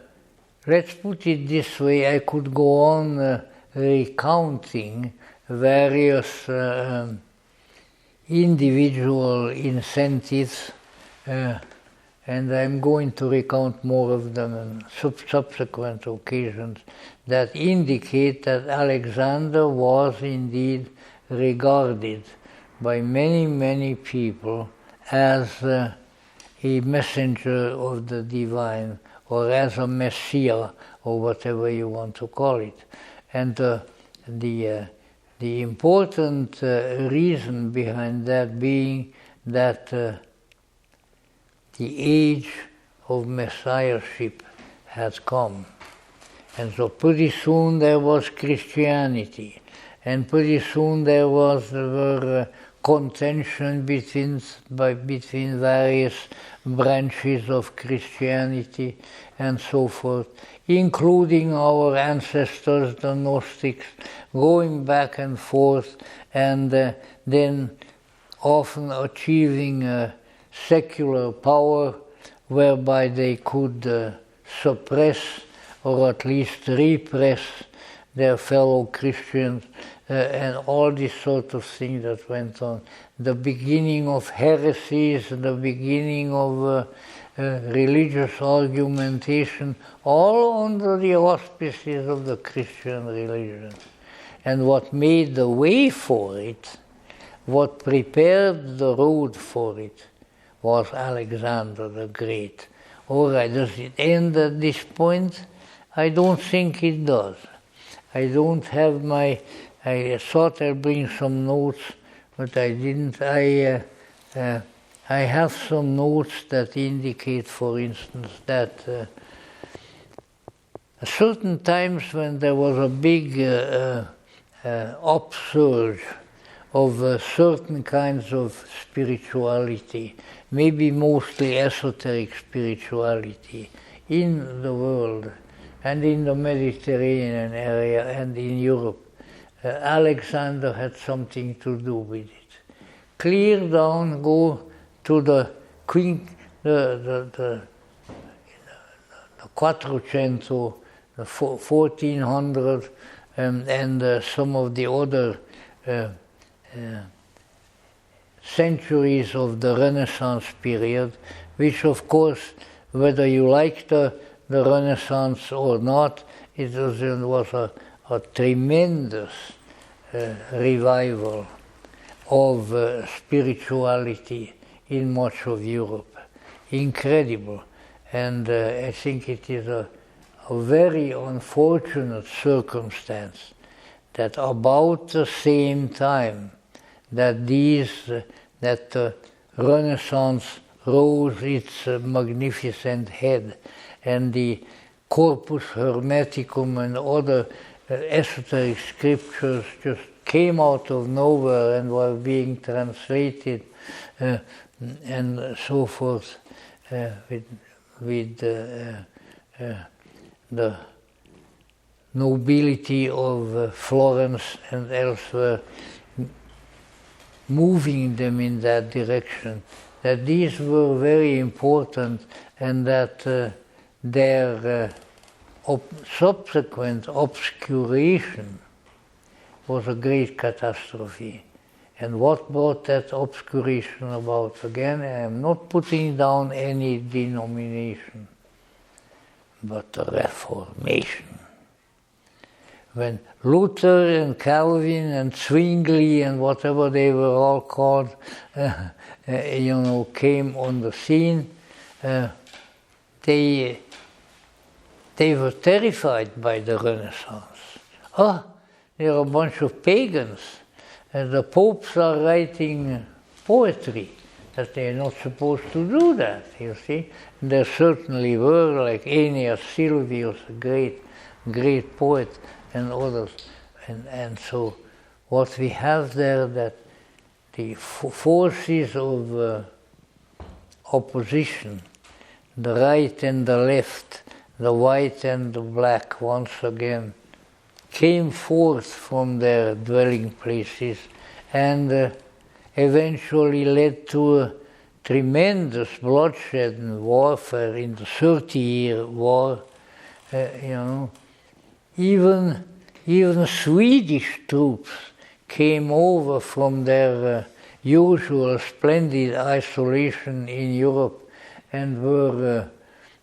let's put it this way, I could go on recounting various individual incentives, and I'm going to recount more of them on subsequent occasions that indicate that Alexander was indeed regarded by many, many people as a messenger of the divine, or as a messiah, or whatever you want to call it. And the important reason behind that being that the age of messiahship has come. And so pretty soon there was Christianity, and pretty soon there were contention between various branches of Christianity and so forth, including our ancestors, the Gnostics, going back and forth, and then often achieving secular power whereby they could suppress or at least repress their fellow Christians, and all this sort of thing that went on. The beginning of heresies, the beginning of religious argumentation, all under the auspices of the Christian religion. And what made the way for it, what prepared the road for it, was Alexander the Great. All right, does it end at this point? I don't think it does. I don't have I thought I'd bring some notes, but I didn't. I have some notes that indicate, for instance, that at certain times when there was a big upsurge of certain kinds of spirituality, maybe mostly esoteric spirituality in the world, and in the Mediterranean area and in Europe, Alexander had something to do with it. Clear down, go to the Quattrocento, the 1400, and some of the other centuries of the Renaissance period, which of course, whether you like the Renaissance or not, it was a tremendous revival of spirituality in much of Europe. Incredible. And I think it is a very unfortunate circumstance that about the same time that the Renaissance rose its magnificent head, and the Corpus Hermeticum and other esoteric scriptures just came out of nowhere and were being translated and so forth with the nobility of Florence and elsewhere moving them in that direction, that these were very important, and that their subsequent obscuration was a great catastrophe. And what brought that obscuration about? Again, I am not putting down any denomination, but the Reformation. When Luther and Calvin and Zwingli and whatever they were all called, came on the scene, they were terrified by the Renaissance. They're a bunch of pagans, and the popes are writing poetry, that they're not supposed to do that, you see. And there certainly were, like Aeneas Sylvius, a great poet, and others. And so what we have there, that the forces of opposition, the right and the left, the white and the black, once again, came forth from their dwelling places and eventually led to a tremendous bloodshed and warfare in the 30-year war. Even Swedish troops came over from their usual splendid isolation in Europe and were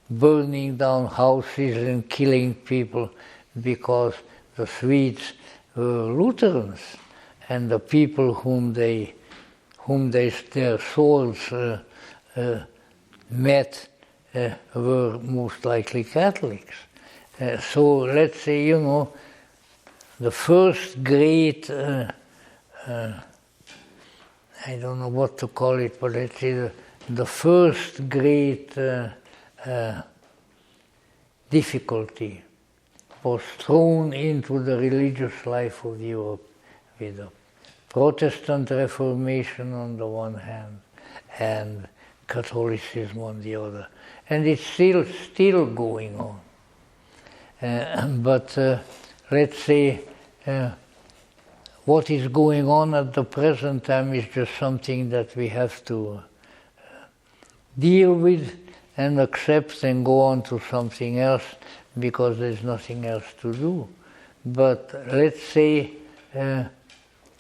burning down houses and killing people because the Swedes were Lutherans, and the people whom their swords met were most likely Catholics. So let's say, the first great, I don't know what to call it, but let's say the first great difficulty was thrown into the religious life of Europe with the Protestant Reformation on the one hand and Catholicism on the other. And it's still going on. But let's say what is going on at the present time is just something that we have to deal with and accept and go on to something else because there's nothing else to do. But let's say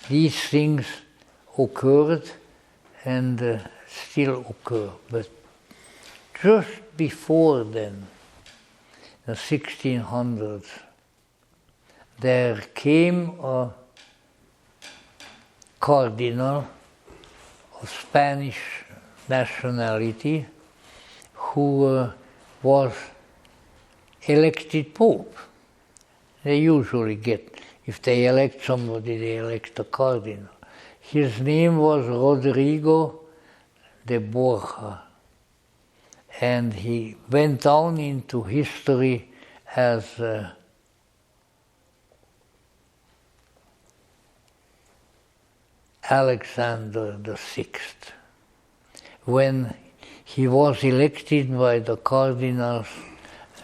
these things occurred and still occur. But just before then, the 1600s, there came a cardinal of Spanish nationality who was elected pope. They usually get, if they elect somebody, they elect a cardinal. His name was Rodrigo de Borja, and he went down into history as Alexander VI. When he was elected by the cardinals,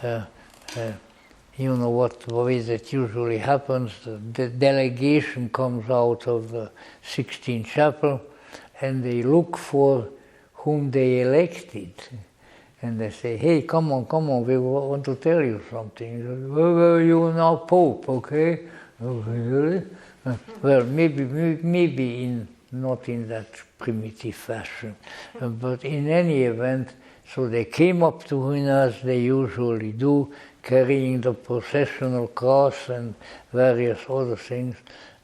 you know what way that usually happens, the delegation comes out of the Sixtine Chapel and they look for whom they elected. And they say, hey, come on, we want to tell you something. Well, you're now Pope, okay? Really? Well, maybe not in that primitive fashion. But in any event, so they came up to him as they usually do, carrying the processional cross and various other things,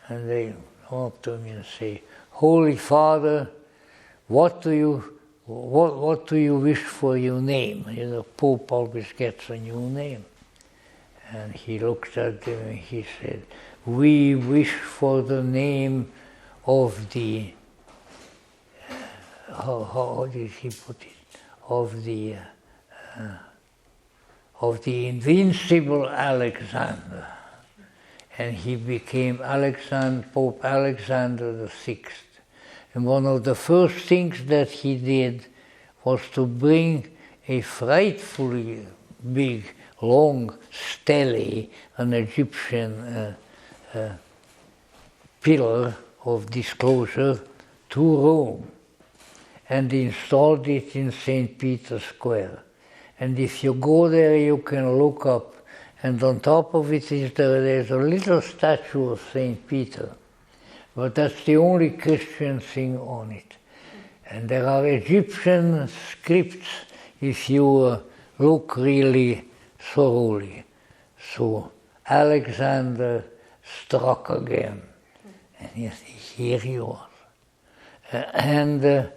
and they come up to him and say, Holy Father, what do you wish for your name? The Pope always gets a new name. And he looked at them and he said, we wish for the name of the, how did he put it? Of the invincible Alexander. And he became Pope Alexander VI. And one of the first things that he did was to bring a frightfully big, long stele, an Egyptian pillar of disclosure, to Rome, and installed it in St. Peter's Square. And if you go there, you can look up, and on top of it there's a little statue of St. Peter. But that's the only Christian thing on it. And there are Egyptian scripts if you look really thoroughly. So Alexander struck again. And here he was. And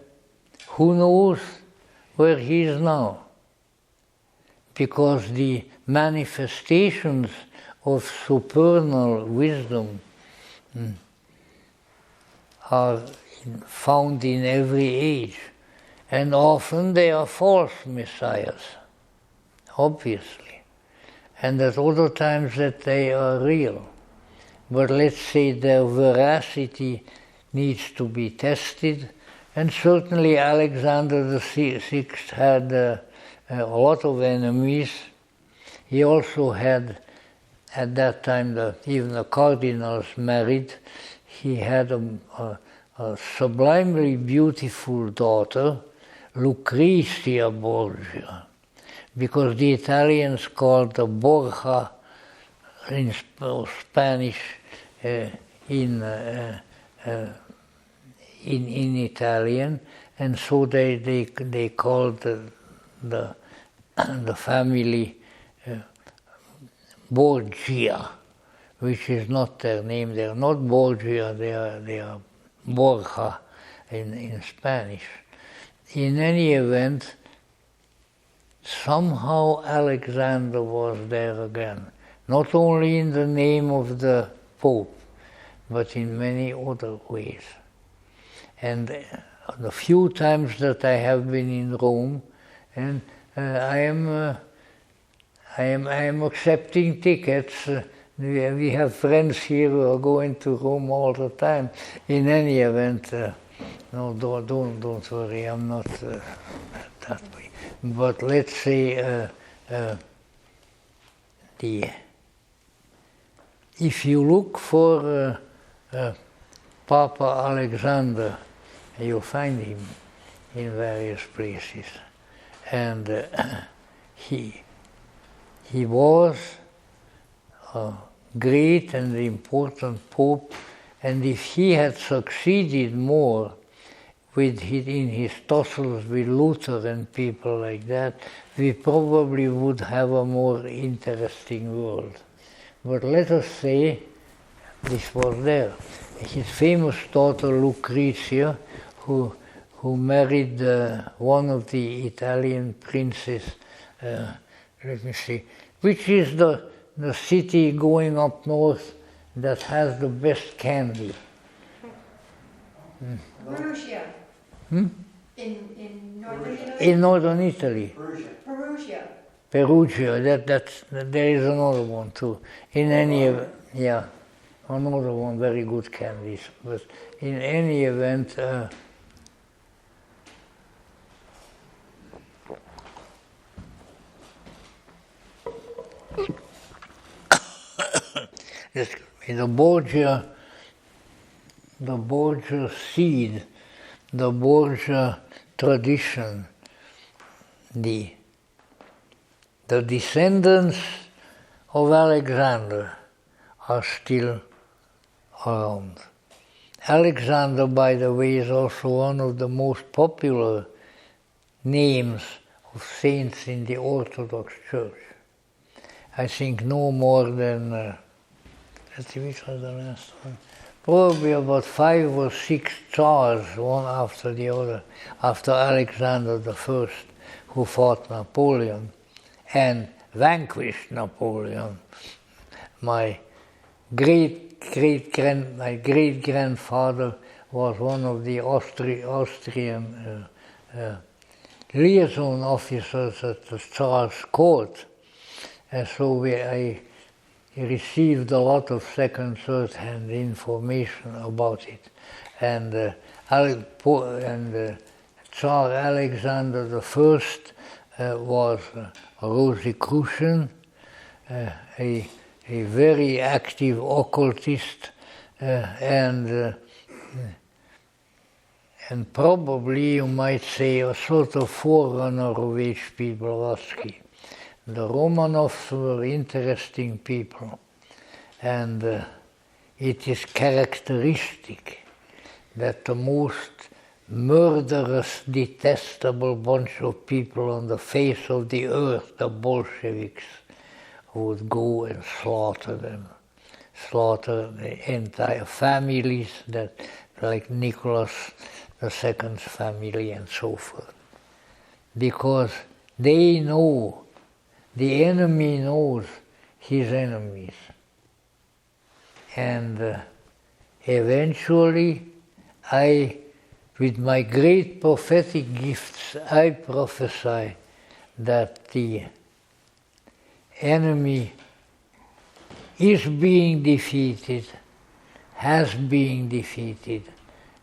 who knows where he is now? Because the manifestations of supernal wisdom are found in every age, and often they are false messiahs, obviously, and at other times that they are real. But let's say their veracity needs to be tested, and certainly Alexander VI had a lot of enemies. He also had, at that time, even the cardinals married. He had a sublimely beautiful daughter, Lucrezia Borgia, because the Italians called the Borja in Spanish in Italian, and so they called the family Borgia, which is not their name. They are not Borgia, they are Borja in Spanish. In any event, somehow Alexander was there again, not only in the name of the Pope, but in many other ways. And the few times that I have been in Rome, and I am accepting tickets. We have friends here who are going to Rome all the time. In any event, no, don't worry, I'm not that way. But let's say if you look for Papa Alexander, you'll find him in various places, and he was a great and important pope, and if he had succeeded more in his tussles with Luther and people like that, we probably would have a more interesting world. But let us say this was there. His famous daughter Lucrezia, who married one of the Italian princes, let me see, which is the city going up north that has the best candy? Perugia. In northern Italy? In northern Italy. Perugia, there is another one too. In any event, yeah, another one, very good candies. But in any event, the Borgia seed, the Borgia tradition, the descendants of Alexander are still around. Alexander, by the way, is also one of the most popular names of saints in the Orthodox Church. I think no more than, let's see, which was the last one? Probably about 5 or 6 tsars, one after the other, after Alexander I, who fought Napoleon and vanquished Napoleon. My great-grandfather was one of the Austrian liaison officers at the Tsar's court, and so I received a lot of second, third-hand information about it. And Tsar Alexander I was a Rosicrucian, a very active occultist, and probably you might say a sort of forerunner of H.P. Blavatsky. The Romanovs were interesting people, and it is characteristic that the most murderous, detestable bunch of people on the face of the earth, the Bolsheviks, would go and slaughter them, slaughter the entire families, that like Nicholas II's family and so forth, because they know. The enemy knows his enemies, and eventually with my great prophetic gifts, I prophesy that the enemy is being defeated, has been defeated,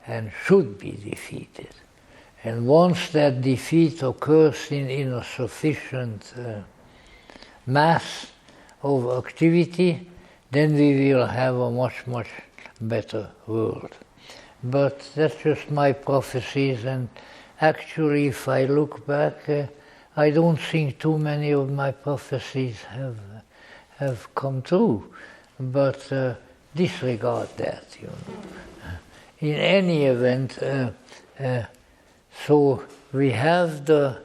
and should be defeated. And once that defeat occurs in a sufficient mass of activity, then we will have a much, much better world. But that's just my prophecies, and actually, if I look back, I don't think too many of my prophecies have come true. But disregard that, you know. In any event, so we have the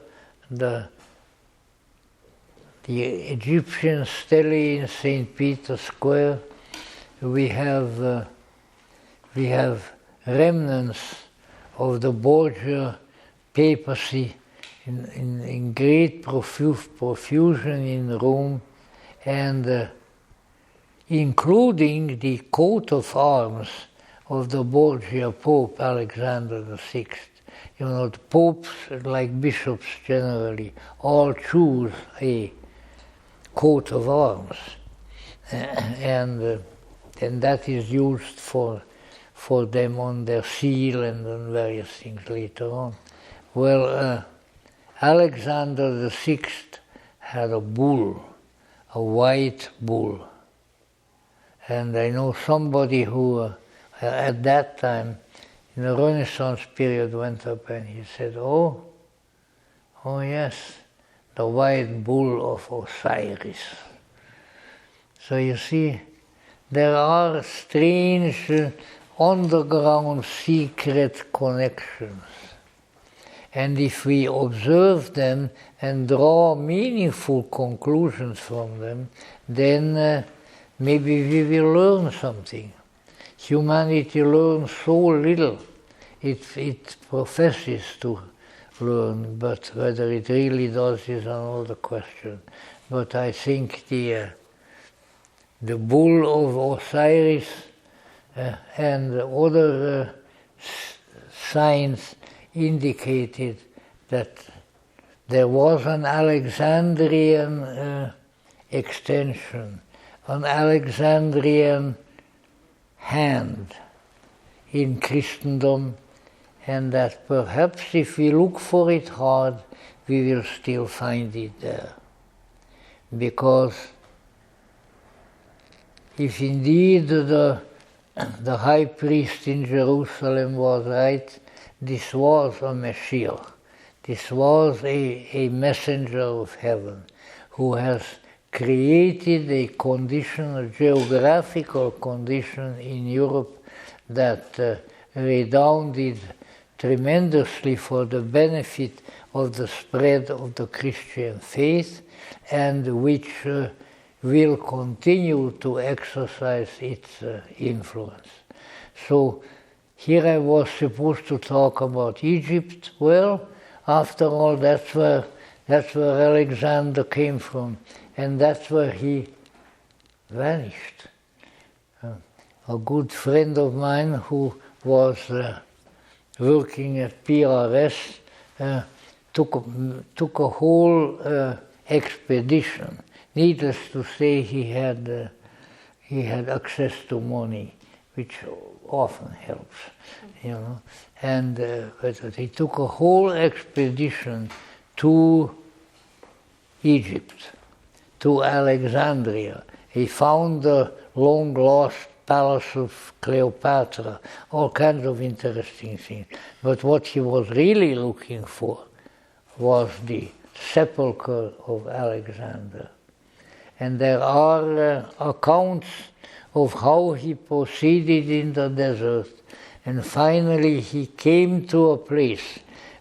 Egyptian stele in St. Peter's Square. We have remnants of the Borgia papacy in great profusion in Rome, and including the coat of arms of the Borgia Pope Alexander VI. You know, the popes, like bishops generally, all choose a coat of arms, and that is used for them on their seal and on various things later on. Well, Alexander VI had a bull, a white bull. And I know somebody who, at that time, in the Renaissance period, went up and he said, oh yes, the white bull of Osiris. So you see, there are strange underground secret connections. And if we observe them and draw meaningful conclusions from them, then maybe we will learn something. Humanity learns so little. It professes to learn, but whether it really does is another question. But I think the bull of Osiris and other signs indicated that there was an Alexandrian extension, an Alexandrian hand in Christendom, and that perhaps if we look for it hard, we will still find it there. Because if indeed the high priest in Jerusalem was right, this was a Messiah. This was a messenger of heaven who has created a condition, a geographical condition in Europe that redounded tremendously for the benefit of the spread of the Christian faith, and which will continue to exercise its influence. So here I was supposed to talk about Egypt. Well, after all, that's where Alexander came from, and that's where he vanished. A good friend of mine who was working at PRS took a whole expedition. Needless to say, he had access to money, which often helps, you know. And he took a whole expedition to Egypt, to Alexandria. He found the long-lost palace of Cleopatra, all kinds of interesting things. But what he was really looking for was the sepulchre of Alexander. And there are accounts of how he proceeded in the desert, and finally he came to a place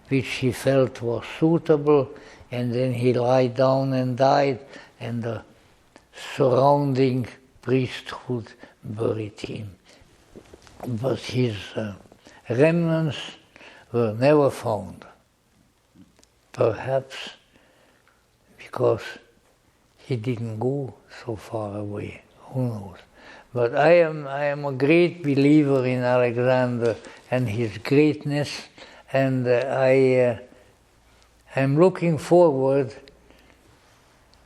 which he felt was suitable, and then he lay down and died, and the surrounding priesthood buried him. But his remnants were never found, perhaps because he didn't go so far away, who knows. But I am a great believer in Alexander and his greatness, and I'm looking forward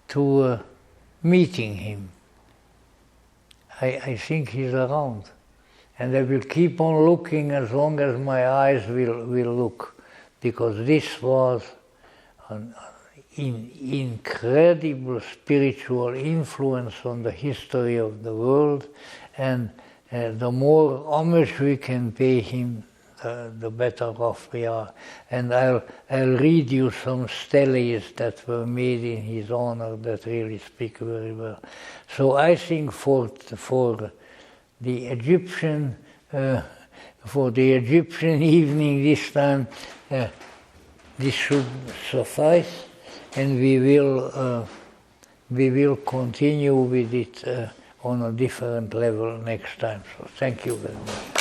to meeting him. I think he's around, and I will keep on looking as long as my eyes will look, because this was an incredible spiritual influence on the history of the world, and the more homage we can pay him, the better off we are. And I'll read you some steles that were made in his honor that really speak very well. So I think for the Egyptian evening this time, this should suffice, and we will continue with it on a different level next time. So thank you very much.